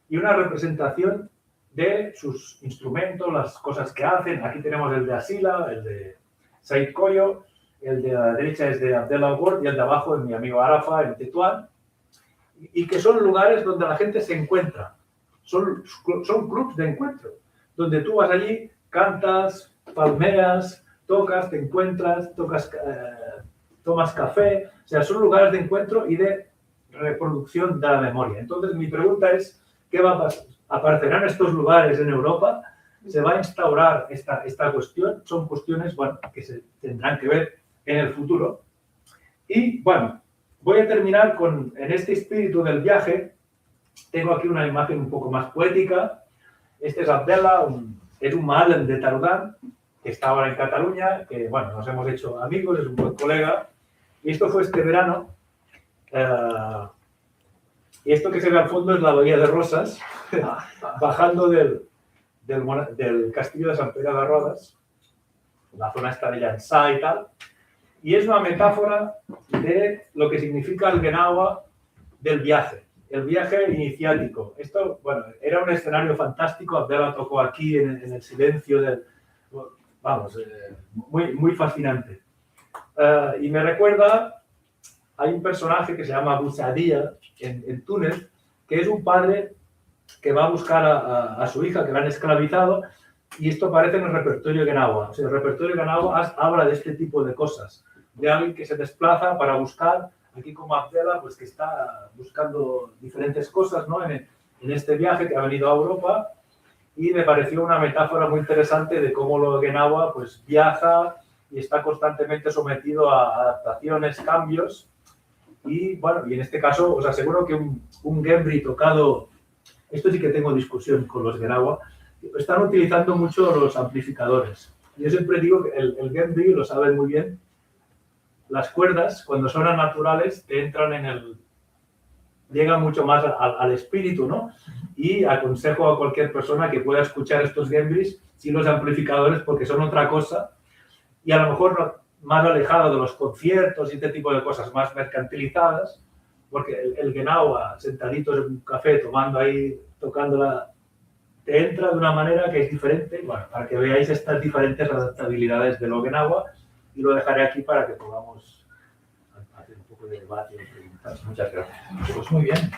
y una representación de sus instrumentos, las cosas que hacen. Aquí tenemos el de Asila, el de Said Koyo, el de la derecha es de Abdel Ward y el de abajo es mi amigo Arafa, en Tetuán. Y que son lugares donde la gente se encuentra. Son clubs de encuentro, donde tú vas allí, cantas, palmeas, tocas, te encuentras, tomas café. O sea, son lugares de encuentro y de reproducción de la memoria. Entonces, mi pregunta es, ¿qué va a pasar? ¿Aparecerán estos lugares en Europa? ¿Se va a instaurar esta cuestión? Son cuestiones, bueno, que se tendrán que ver en el futuro. Y, bueno, voy a terminar en este espíritu del viaje. Tengo aquí una imagen un poco más poética. Este es Abdella, es un ma'alem de Tarudán, que está ahora en Cataluña, que, bueno, nos hemos hecho amigos, es un buen colega. Y esto fue este verano. Y esto que se ve al fondo es la Bahía de Rosas, bajando del castillo de San Pedro de Rodas, la zona esta de Llançà y tal. Y es una metáfora de lo que significa el Gnawa del viaje, el viaje iniciático. Esto, bueno, era un escenario fantástico. Abdella tocó aquí en el silencio del... Vamos, muy fascinante. Y me recuerda, hay un personaje que se llama Abu Sadia en Túnez, que es un padre que va a buscar a su hija que la han esclavizado, y esto aparece en el repertorio Gnawa. O sea, el repertorio Gnawa habla de este tipo de cosas, de alguien que se desplaza para buscar, aquí como Abdella, pues que está buscando diferentes cosas, ¿no? En este viaje que ha venido a Europa, y me pareció una metáfora muy interesante de cómo lo Gnawa pues viaja y está constantemente sometido a adaptaciones, cambios. Y bueno, y en este caso os aseguro que un Gembri tocado, esto sí que tengo discusión con los Gnawa, están utilizando mucho los amplificadores. Yo siempre digo que el Gembri, lo saben muy bien, las cuerdas cuando son naturales te entran llegan mucho más al espíritu, ¿no? Y aconsejo a cualquier persona que pueda escuchar estos Gembris sin los amplificadores, porque son otra cosa, y a lo mejor más alejado de los conciertos y este tipo de cosas más mercantilizadas, porque el Gnawa, sentaditos en un café, tomando ahí, tocándola, te entra de una manera que es diferente. Bueno, para que veáis estas diferentes adaptabilidades de lo Gnawa, y lo dejaré aquí para que podamos hacer un poco de debate y preguntas. Muchas gracias. Pues muy bien.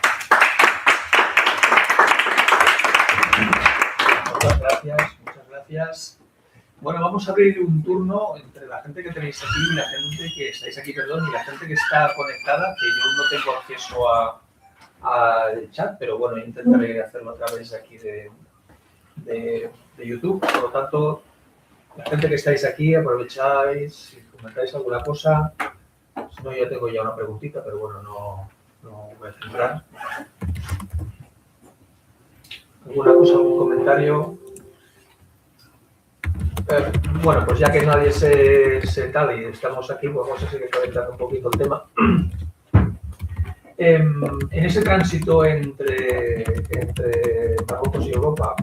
Muchas gracias. Bueno, vamos a abrir un turno entre la gente que tenéis aquí y la gente que estáis aquí, perdón, y la gente que está conectada, que yo no tengo acceso al chat, pero bueno, intentaré hacerlo a través de aquí de YouTube. Por lo tanto, la gente que estáis aquí, aprovecháis, si comentáis alguna cosa. Si no, yo tengo ya una preguntita, pero bueno, no voy a centrar. ¿Alguna cosa, algún comentario? Bueno, pues ya que nadie se tal y estamos aquí, pues vamos a seguir comentando un poquito el tema. En ese tránsito entre Marruecos y Europa,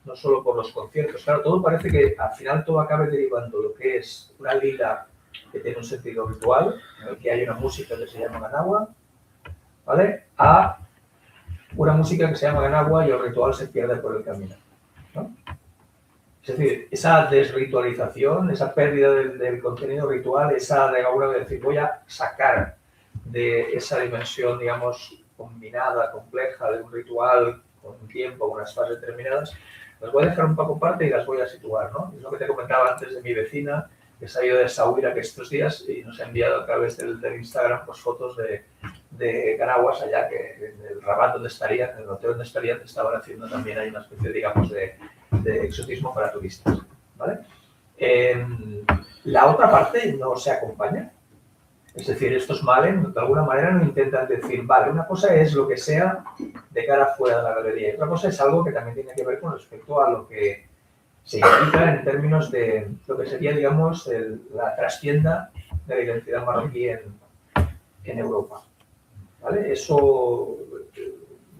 no solo por los conciertos. Claro, todo parece que al final todo acabe derivando lo que es una lila que tiene un sentido ritual, en el que hay una música que se llama Ganagua, ¿vale? A una música que se llama Ganagua y el ritual se pierde por el camino, ¿no? Es decir, esa desritualización, esa pérdida del contenido ritual, esa de alguna vez decir, voy a sacar de esa dimensión, digamos, combinada, compleja, de un ritual con un tiempo, con unas fases determinadas, las voy a dejar un poco aparte y las voy a situar, ¿no? Es lo que te comentaba antes de mi vecina, que se ha ido de Essaouira que estos días y nos ha enviado a través del Instagram pues, fotos de Ganaguas allá, que en el Rabat donde estarían, en el hotel donde estarían, estaban haciendo también hay una especie, digamos, de exotismo para turistas, ¿vale? La otra parte no se acompaña. Es decir, estos Malen de alguna manera no intentan decir, vale, una cosa es lo que sea de cara afuera de la galería y otra cosa es algo que también tiene que ver con respecto a lo que se implica en términos de lo que sería, digamos, la trastienda de la identidad marroquí en Europa. ¿Vale? Eso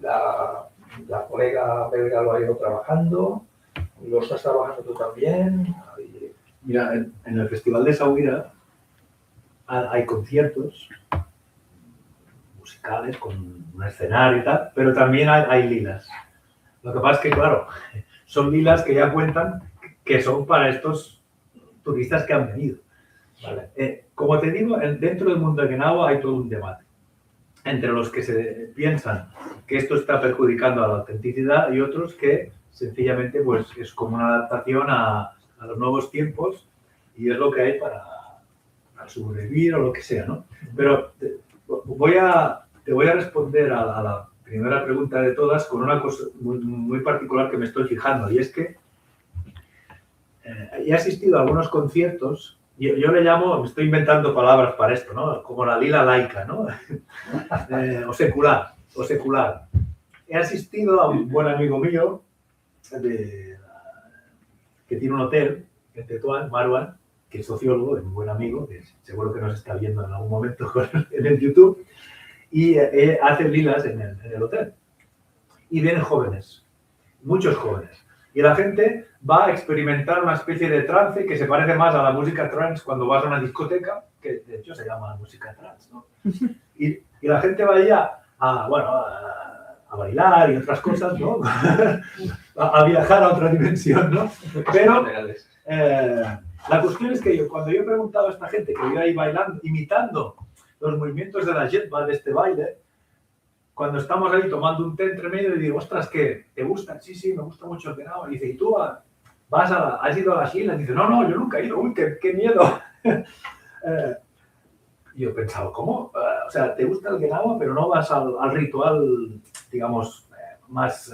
la colega belga lo ha ido trabajando, lo estás trabajando tú también. Mira, en el Festival de Essaouira hay conciertos musicales con un escenario y tal, pero también hay lilas. Lo que pasa es que, claro, son lilas que ya cuentan que son para estos turistas que han venido. Vale. Como te digo, dentro del mundo de Guenaua hay todo un debate entre los que se piensan que esto está perjudicando a la autenticidad y otros que sencillamente pues, es como una adaptación a los nuevos tiempos y es lo que hay para sobrevivir o lo que sea, ¿no? Pero te voy a responder a la primera pregunta de todas con una cosa muy particular que me estoy fijando y es que he asistido a algunos conciertos, yo le llamo, me estoy inventando palabras para esto, ¿no? Como la lila laica, ¿no? O secular. He asistido a un buen amigo mío que tiene un hotel en Tetuán, Marwan, que es sociólogo, es un buen amigo, que seguro que nos está viendo en algún momento en el YouTube, y hace lilas en el hotel. Y vienen jóvenes, muchos jóvenes. Y la gente va a experimentar una especie de trance que se parece más a la música trance cuando vas a una discoteca, que de hecho se llama música trance, ¿no? Y la gente va allá a bailar y otras cosas, ¿no? a viajar a otra dimensión, ¿no? Pero la cuestión es que cuando yo he preguntado a esta gente que vive ahí bailando, imitando los movimientos de la jetball de este baile, cuando estamos ahí tomando un té entre medio, le digo, ostras, ¿qué? ¿Te gusta? Sí, me gusta mucho el Guenaua. Y dice, ¿y tú has ido a las islas? Dice, no, yo nunca he ido. Uy, qué miedo. Y yo he pensado, ¿cómo? O sea, ¿te gusta el Guenaua, pero no vas al ritual, digamos, más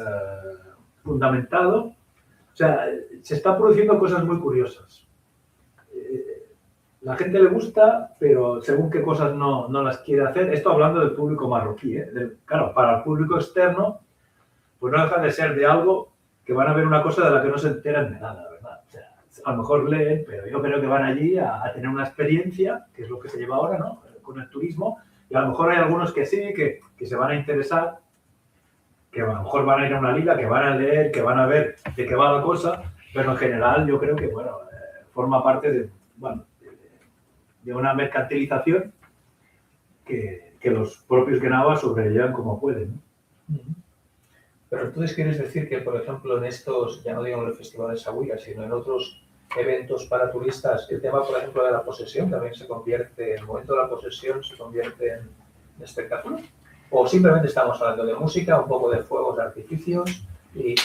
fundamentado? O sea, se están produciendo cosas muy curiosas. La gente le gusta, pero según qué cosas no las quiere hacer. Esto hablando del público marroquí, ¿eh? Claro, para el público externo, pues no deja de ser de algo que van a ver una cosa de la que no se enteran de nada, ¿verdad? O sea, a lo mejor leen, pero yo creo que van allí a tener una experiencia, que es lo que se lleva ahora, ¿no? Con el turismo, y a lo mejor hay algunos que sí, que se van a interesar, que a lo mejor van a ir a una liga, que van a leer, que van a ver de qué va la cosa, pero en general yo creo que, bueno, forma parte de una mercantilización que los propios Guenaua sobrellevan como pueden, ¿no? Pero entonces quieres decir que, por ejemplo, en estos, ya no digo en el Festival de Essaouira, sino en otros eventos para turistas, el tema, por ejemplo, de la posesión también se convierte, el momento de la posesión se convierte en espectáculo? ¿O simplemente estamos hablando de música, un poco de fuegos de artificios y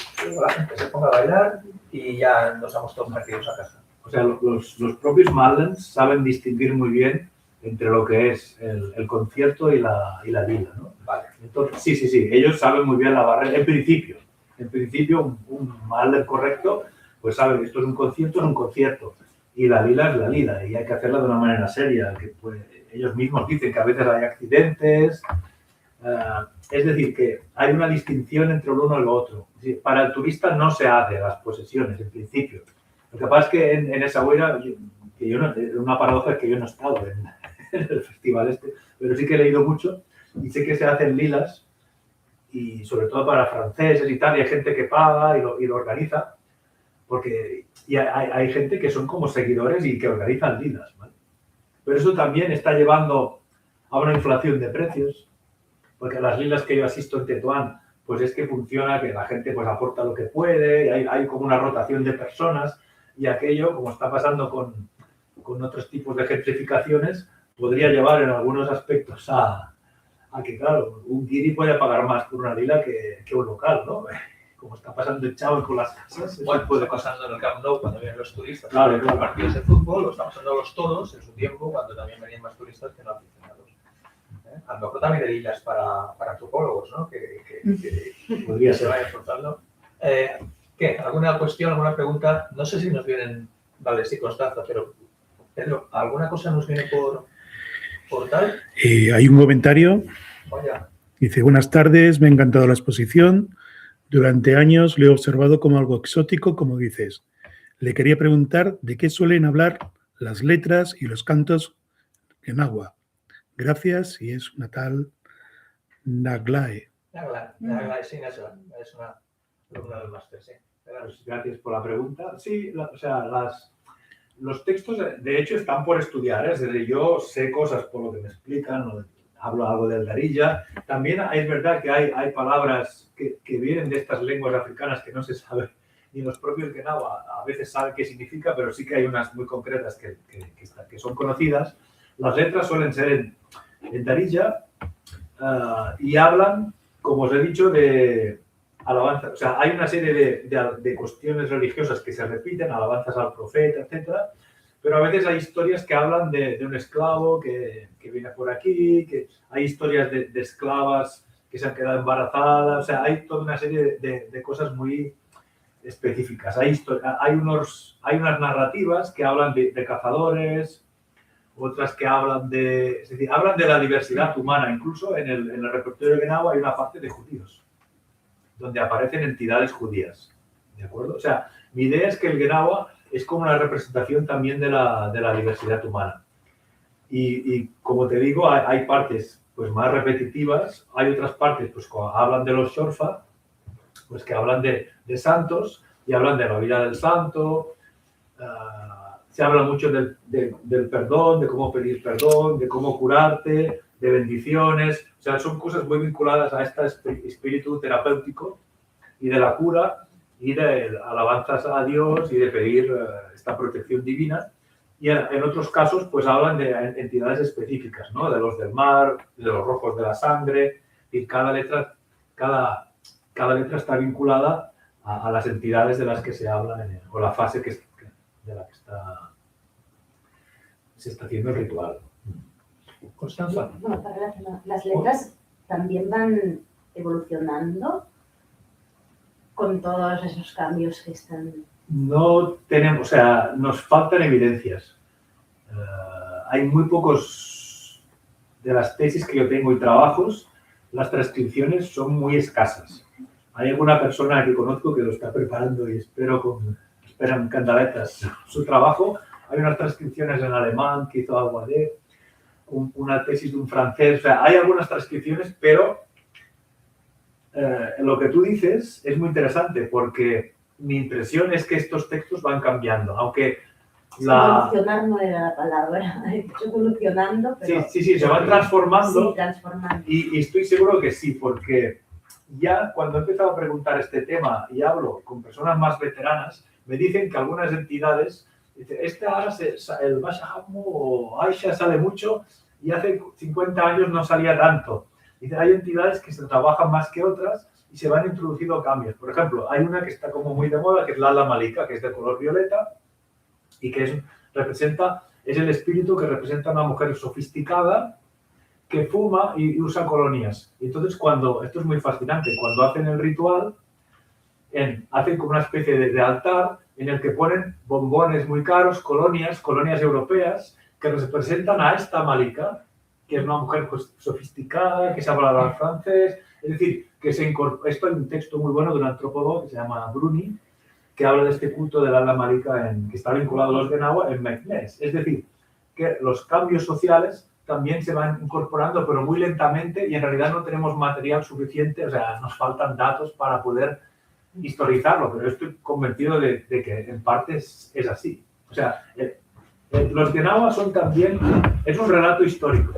la gente se ponga a bailar y ya nos vamos todos partidos a casa? O sea, los propios Malens saben distinguir muy bien entre lo que es el concierto y la lila, ¿no? Vale. Entonces, sí, ellos saben muy bien la barrera. En principio un Malen correcto, pues sabe que esto es un concierto y la lila es la lila y hay que hacerla de una manera seria, que pues, ellos mismos dicen que a veces hay accidentes. Es decir, que hay una distinción entre lo uno y lo otro. Es decir, para el turista no se hace las posesiones, en principio. Lo que pasa es que en Essaouira, una paradoja es que yo no he estado en el festival este, pero sí que he leído mucho y sé que se hacen lilas y sobre todo para franceses y tal, y hay gente que paga y lo organiza. porque y hay gente que son como seguidores y que organizan lilas, ¿vale? Pero eso también está llevando a una inflación de precios, porque las lilas que yo asisto en Tetuán, pues es que funciona, que la gente pues aporta lo que puede, y hay como una rotación de personas, y aquello, como está pasando con otros tipos de gentrificaciones, podría llevar en algunos aspectos a que, claro, un guiri puede pagar más por una lila que un local, ¿no? Como está pasando en Chavo con las casas. Bueno, puede pasando en el Camp Nou cuando vienen los turistas. Claro, Los partidos de fútbol, lo estamos pasando los toros en su tiempo, cuando también venían más turistas que no aficionados. A lo mejor también hay lilas para antropólogos, ¿no? Que Podría se ser. vayan forzando. ¿Qué? ¿Alguna cuestión, alguna pregunta? No sé si nos vienen... Vale, sí, Constanza, pero Pedro, ¿alguna cosa nos viene por tal? Hay un comentario. Vaya. Dice, buenas tardes, me ha encantado la exposición. Durante años lo he observado como algo exótico, como dices. Le quería preguntar de qué suelen hablar las letras y los cantos en agua. Gracias, y es una tal Naglae. Naglae, sí, es una alumna del máster, sí. Pues gracias por la pregunta. Sí, o sea, los textos, de hecho, están por estudiar, ¿eh? Es decir, yo sé cosas por lo que me explican, hablo algo del Darija. También es verdad que hay palabras que vienen de estas lenguas africanas que no se sabe, ni los propios Genawa a veces saben qué significa, pero sí que hay unas muy concretas que son conocidas. Las letras suelen ser en Darija y hablan, como os he dicho, de alabanza. O sea, hay una serie de cuestiones religiosas que se repiten, alabanzas al profeta, etcétera. Pero a veces hay historias que hablan de un esclavo que viene por aquí, que hay historias de esclavas que se han quedado embarazadas, o sea, hay toda una serie de cosas muy específicas. Hay unas narrativas que hablan de cazadores, otras que hablan es decir, hablan de la diversidad humana. Incluso en el repertorio de Genawa hay una parte de judíos, donde aparecen entidades judías, ¿de acuerdo? O sea, mi idea es que el Genawa es como una representación también de la diversidad humana. Y como te digo, hay partes pues más repetitivas, hay otras partes pues hablan de los Shorfa, pues que hablan de santos y hablan de la vida del santo. Se habla mucho del perdón, de cómo pedir perdón, de cómo curarte, de bendiciones. O sea, son cosas muy vinculadas a este espíritu terapéutico y de la cura y de alabanzas a Dios y de pedir esta protección divina. Y en otros casos, pues hablan de entidades específicas, ¿no? De los del mar, de los rojos de la sangre. Y cada letra está vinculada a las entidades de las que se habla o la fase de la que se está haciendo el ritual. Constanza. Bueno, para las letras también van evolucionando con todos esos cambios que están... No tenemos, o sea, nos faltan evidencias. Hay muy pocos de las tesis que yo tengo y trabajos, las transcripciones son muy escasas. Hay alguna persona que conozco que lo está preparando y esperan candaletas su trabajo. Hay unas transcripciones en alemán que hizo Aguadé, una tesis de un francés. O sea, hay algunas transcripciones, pero lo que tú dices es muy interesante porque mi impresión es que estos textos van cambiando, aunque Evolucionar no era la palabra, evolucionando, pero... Sí, se van transformando. Sí, transformando. Y estoy seguro que sí, porque ya cuando he empezado a preguntar este tema y hablo con personas más veteranas, me dicen que algunas entidades, el Bashahamo o Aisha sale mucho y hace 50 años no salía tanto. Dice, hay entidades que se trabajan más que otras y se van introduciendo cambios. Por ejemplo, hay una que está como muy de moda, que es la Ala Malika, que es de color violeta y que es el espíritu que representa a una mujer sofisticada que fuma y usa colonias. Y entonces esto es muy fascinante, cuando hacen el ritual, hacen como una especie de altar en el que ponen bombones muy caros, colonias europeas, que representan a esta Malika, que es una mujer pues, sofisticada, que sabe hablar francés. Es decir, que esto hay un texto muy bueno de un antropólogo que se llama Bruni, que habla de este culto del Ala Malika que está vinculado a los Genawa en Meknes. Es decir, que los cambios sociales también se van incorporando, pero muy lentamente, y en realidad no tenemos material suficiente, o sea, nos faltan datos para poder historizarlo, pero estoy convencido de que en parte es así. O sea, los Genaua son también, es un relato histórico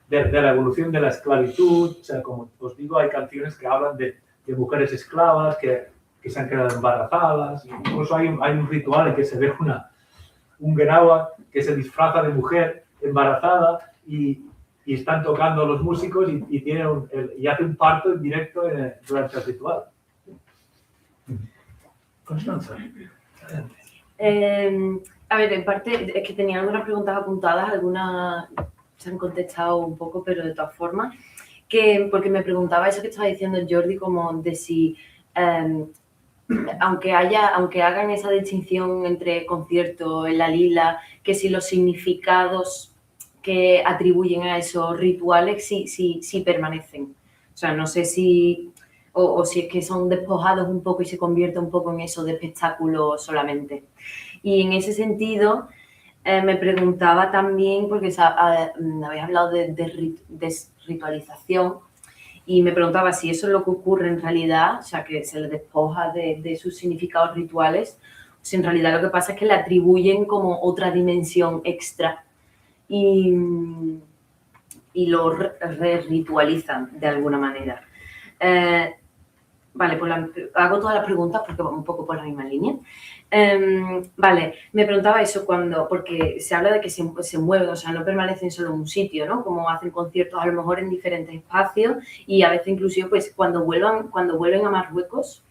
de la evolución de la esclavitud. O sea, como os digo, hay canciones que hablan de mujeres esclavas que se han quedado embarazadas. Incluso hay un ritual en que se ve un Genaua que se disfraza de mujer embarazada y están tocando los músicos y hace un parto en directo durante el ritual. Constanza. A ver, en parte es que tenía algunas preguntas apuntadas, algunas se han contestado un poco, pero de todas formas, porque me preguntaba eso que estaba diciendo Jordi, como de si, aunque hagan esa distinción entre concierto, en la lila, que si los significados que atribuyen a esos rituales sí permanecen. O sea, no sé si... O si es que son despojados un poco y se convierte un poco en eso de espectáculo solamente. Y en ese sentido, me preguntaba también, porque habéis hablado de ritualización, y me preguntaba si eso es lo que ocurre en realidad, o sea, que se les despoja de sus significados rituales, o si en realidad lo que pasa es que le atribuyen como otra dimensión extra y lo ritualizan de alguna manera. Vale, pues hago todas las preguntas porque vamos un poco por la misma línea. Vale, me preguntaba eso porque se habla de que se mueven, o sea, no permanecen solo en un sitio, ¿no? Como hacen conciertos a lo mejor en diferentes espacios y a veces inclusive pues cuando vuelven a Marruecos,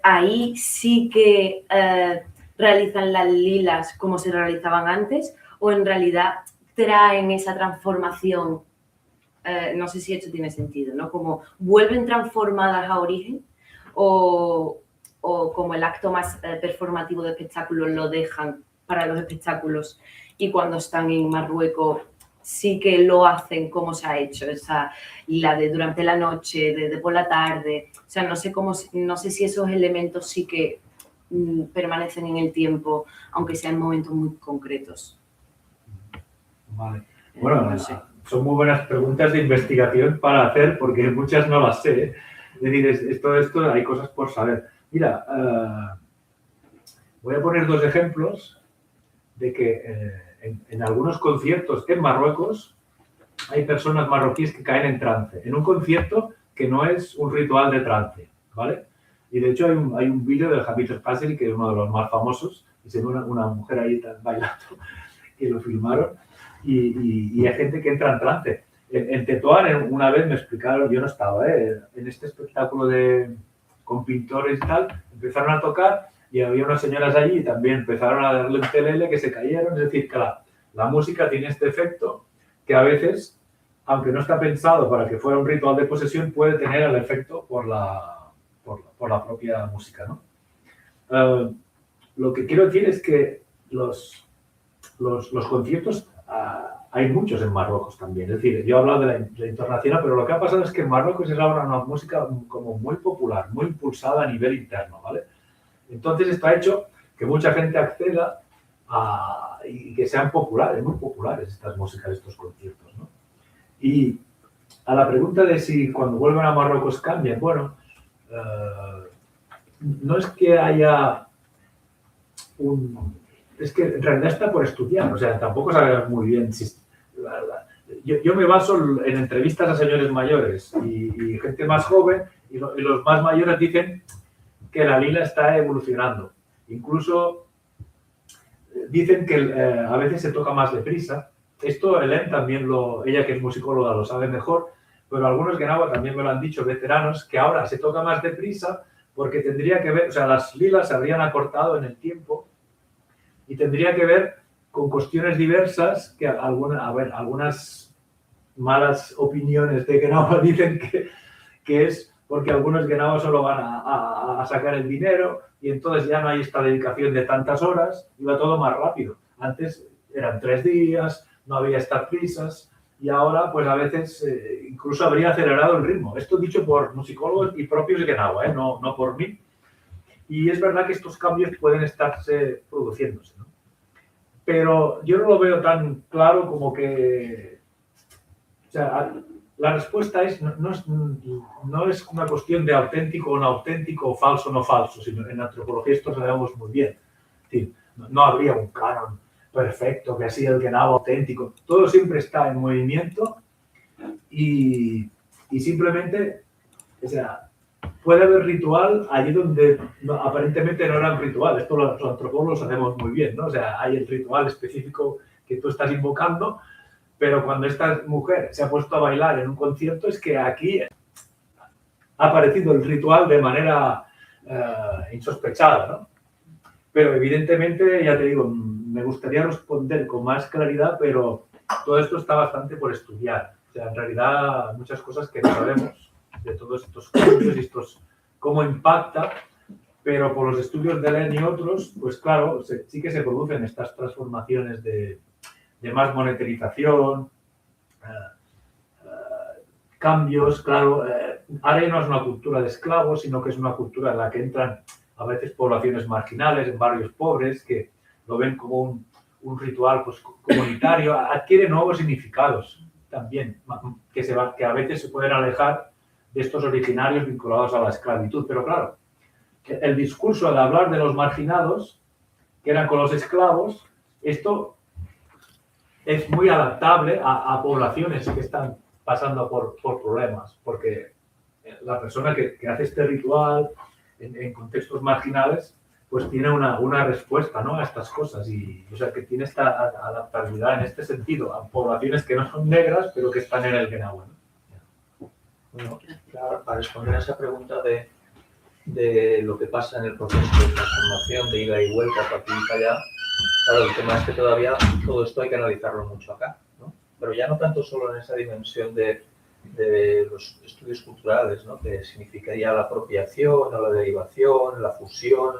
ahí sí que realizan las lilas como se realizaban antes o en realidad traen esa transformación. No sé si esto tiene sentido, ¿no? Como vuelven transformadas a origen o como el acto más performativo de espectáculo lo dejan para los espectáculos y cuando están en Marruecos sí que lo hacen como se ha hecho, la de durante la noche, de por la tarde. O sea, no sé si esos elementos sí que permanecen en el tiempo, aunque sean momentos muy concretos. Vale. Bueno, no sé. Son muy buenas preguntas de investigación para hacer, porque muchas no las sé. Es decir, todo esto hay cosas por saber. Mira, voy a poner dos ejemplos de que en algunos conciertos en Marruecos hay personas marroquíes que caen en trance. En un concierto que no es un ritual de trance, ¿vale? Y de hecho hay un vídeo de Hamid El Qasri, que es uno de los más famosos, y se ve una mujer ahí bailando, que lo filmaron. Y hay gente que entra en trance. En Tetuán, una vez me explicaron, yo no estaba, en este espectáculo con pintores y tal, empezaron a tocar y había unas señoras allí y también empezaron a darle un telele que se cayeron. Es decir, que la música tiene este efecto que a veces, aunque no está pensado para que fuera un ritual de posesión, puede tener el efecto por la propia música, ¿no? Lo que quiero decir es que los conciertos hay muchos en Marruecos también. Es decir, yo he hablado de la internacional, pero lo que ha pasado es que en Marruecos es ahora una música como muy popular, muy impulsada a nivel interno, ¿vale? Entonces esto ha hecho que mucha gente acceda y que sean populares, muy populares estas músicas, estos conciertos, ¿no? Y a la pregunta de si cuando vuelven a Marruecos cambian, bueno, no es que haya es que en realidad está por estudiar, o sea, tampoco sabemos muy bien si... Yo me baso en entrevistas a señores mayores y gente más joven y los más mayores dicen que la lila está evolucionando. Incluso dicen que a veces se toca más deprisa. Esto Hélène también ella que es musicóloga lo sabe mejor, pero algunos Genaua también me lo han dicho, veteranos, que ahora se toca más deprisa porque tendría que ver, o sea, las lilas se habrían acortado en el tiempo y tendría que ver con cuestiones diversas que algunas malas opiniones de Genaua dicen que es porque algunos Genaua solo van a sacar el dinero y entonces ya no hay esta dedicación de tantas horas, iba todo más rápido. Antes eran 3 días, no había estas prisas y ahora pues a veces incluso habría acelerado el ritmo. Esto dicho por musicólogos y propios Genaua, no por mí. Y es verdad que estos cambios pueden estarse produciéndose, ¿no? Pero yo no lo veo tan claro como que... O sea, la respuesta es, no es una cuestión de auténtico o no auténtico, o falso o no falso, sino en antropología esto sabemos muy bien. Es decir, no habría un canon perfecto que así el Genau auténtico. Todo siempre está en movimiento y simplemente, o sea, puede haber ritual allí donde aparentemente no era un ritual. Esto los antropólogos lo sabemos muy bien, ¿no? O sea, hay el ritual específico que tú estás invocando, pero cuando esta mujer se ha puesto a bailar en un concierto es que aquí ha aparecido el ritual de manera insospechada, ¿no? Pero evidentemente, ya te digo, me gustaría responder con más claridad, pero todo esto está bastante por estudiar. O sea, en realidad, muchas cosas que no sabemos de todos estos cambios y cómo impacta, pero por los estudios de Len y otros, pues claro, sí que se producen estas transformaciones de más monetarización, cambios, claro. Ahora ya no es una cultura de esclavos, sino que es una cultura en la que entran a veces poblaciones marginales, en barrios pobres, que lo ven como un ritual pues, comunitario, adquiere nuevos significados también, que a veces se pueden alejar de estos originarios vinculados a la esclavitud. Pero claro, el discurso de hablar de los marginados, que eran con los esclavos, esto es muy adaptable a poblaciones que están pasando por problemas, porque la persona que hace este ritual en contextos marginales, pues tiene una respuesta, ¿no?, a estas cosas, y o sea, que tiene esta adaptabilidad en este sentido a poblaciones que no son negras, pero que están en el Genau, ¿no? Bueno, claro, para responder a esa pregunta de lo que pasa en el proceso de transformación, de ida y vuelta, para aquí y para allá, claro, el tema es que todavía todo esto hay que analizarlo mucho acá, ¿no? Pero ya no tanto solo en esa dimensión de los estudios culturales, ¿no?, que significaría la apropiación, la derivación, la fusión,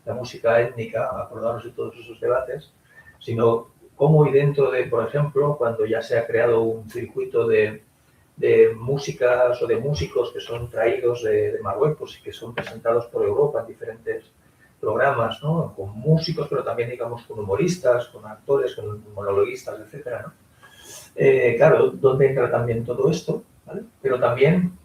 la música étnica, acordaros de todos esos debates, sino cómo y dentro de, por ejemplo, cuando ya se ha creado un circuito de músicas o de músicos que son traídos de Marruecos y que son presentados por Europa en diferentes programas, ¿no?, con músicos, pero también, digamos, con humoristas, con actores, con monologuistas, etcétera, ¿no? Claro, ¿dónde entra también todo esto? ¿Vale? Pero también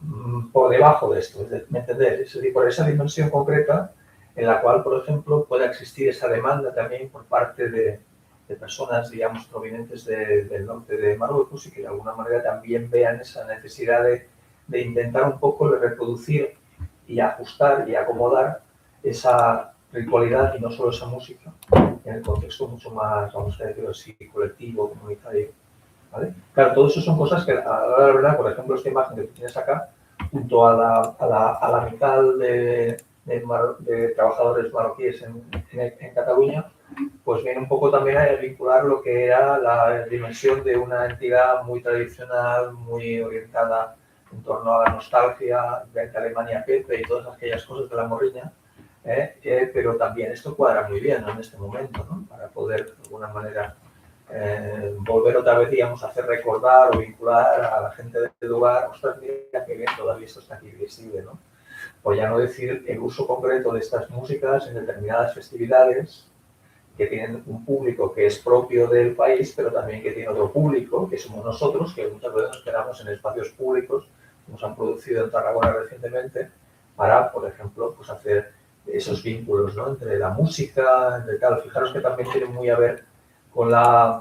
por debajo de esto, ¿me entendés? Es decir, por esa dimensión concreta en la cual, por ejemplo, pueda existir esa demanda también por parte de personas, digamos, provenientes del norte de Marruecos y que de alguna manera también vean esa necesidad de intentar un poco de reproducir y ajustar y acomodar esa ritualidad y no solo esa música en el contexto mucho más, vamos a decirlo así, colectivo, comunitario. ¿Vale? Claro, todo eso son cosas que, a la verdad, por ejemplo, esta imagen que tienes acá, junto a la mitad de trabajadores marroquíes en Cataluña, pues viene un poco también a vincular lo que era la dimensión de una entidad muy tradicional, muy orientada en torno a la nostalgia de Alemania Pepe y todas aquellas cosas de la morriña, pero también esto cuadra muy bien, ¿no?, en este momento, ¿no?, para poder de alguna manera volver otra vez, digamos, a hacer recordar o vincular a la gente del lugar. Ostras, mira que bien, todavía esto está aquí visible, ¿no? Por ya no decir el uso concreto de estas músicas en determinadas festividades que tienen un público que es propio del país, pero también que tiene otro público, que somos nosotros, que muchas veces nos quedamos en espacios públicos, como se han producido en Tarragona recientemente, para, por ejemplo, pues hacer esos vínculos, ¿no?, entre la música, entre tal. Fijaros que también tiene muy a ver con la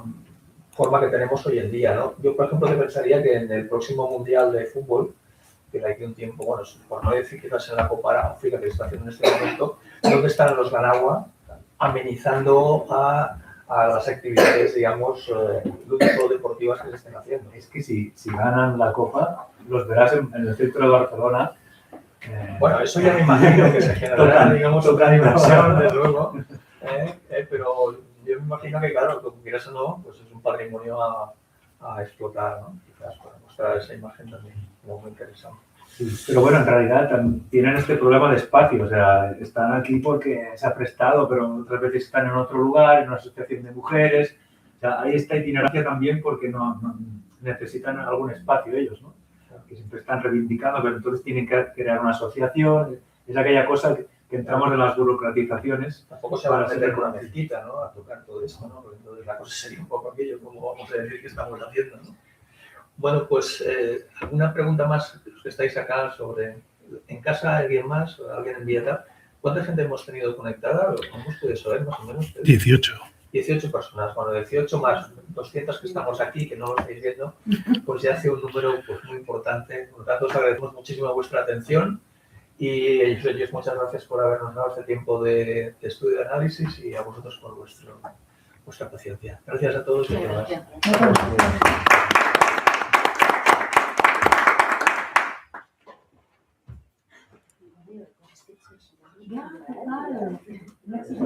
forma que tenemos hoy en día, ¿no? Yo, por ejemplo, pensaría que en el próximo Mundial de Fútbol, que de aquí a un tiempo, bueno, por no decir que va a ser la Copa África que se está haciendo en este momento, ¿dónde están los Ganawa amenizando a las actividades, digamos, lúdico-deportivas que se estén haciendo? Es que si ganan la Copa, los verás en el centro de Barcelona. Bueno, eso ya me imagino que se generará, digamos, otra dimensión, desde luego, pero yo me imagino que, claro, como quieras o no, pues es un patrimonio a explotar, ¿no? Quizás para mostrar esa imagen también, como muy interesante. Sí, pero bueno, en realidad tienen este problema de espacio, o sea, están aquí porque se ha prestado, pero otras veces están en otro lugar, en una asociación de mujeres. O sea, hay esta itinerancia también porque no necesitan algún espacio ellos, ¿no? Que siempre están reivindicando, pero entonces tienen que crear una asociación. Es aquella cosa que entramos en las burocratizaciones. Tampoco se van a meter con una mezquita, ¿no?, a tocar todo esto, ¿no? Porque entonces la cosa sería un poco aquello, como vamos a decir que estamos haciendo, ¿no? Bueno, pues alguna pregunta más, los que estáis acá, sobre en casa alguien más, o alguien en Vieta. ¿Cuánta gente hemos tenido conectada? ¿Cómo puede saber más o menos? 18. 18 personas, bueno, 18 más 200 que estamos aquí, que no lo estáis viendo, pues ya hace un número pues, muy importante. Por lo tanto, os agradecemos muchísimo vuestra atención y ellos muchas gracias por habernos dado este tiempo de estudio y de análisis y a vosotros por vuestra paciencia. Gracias a todos y a todas. Ya, claro. No existe.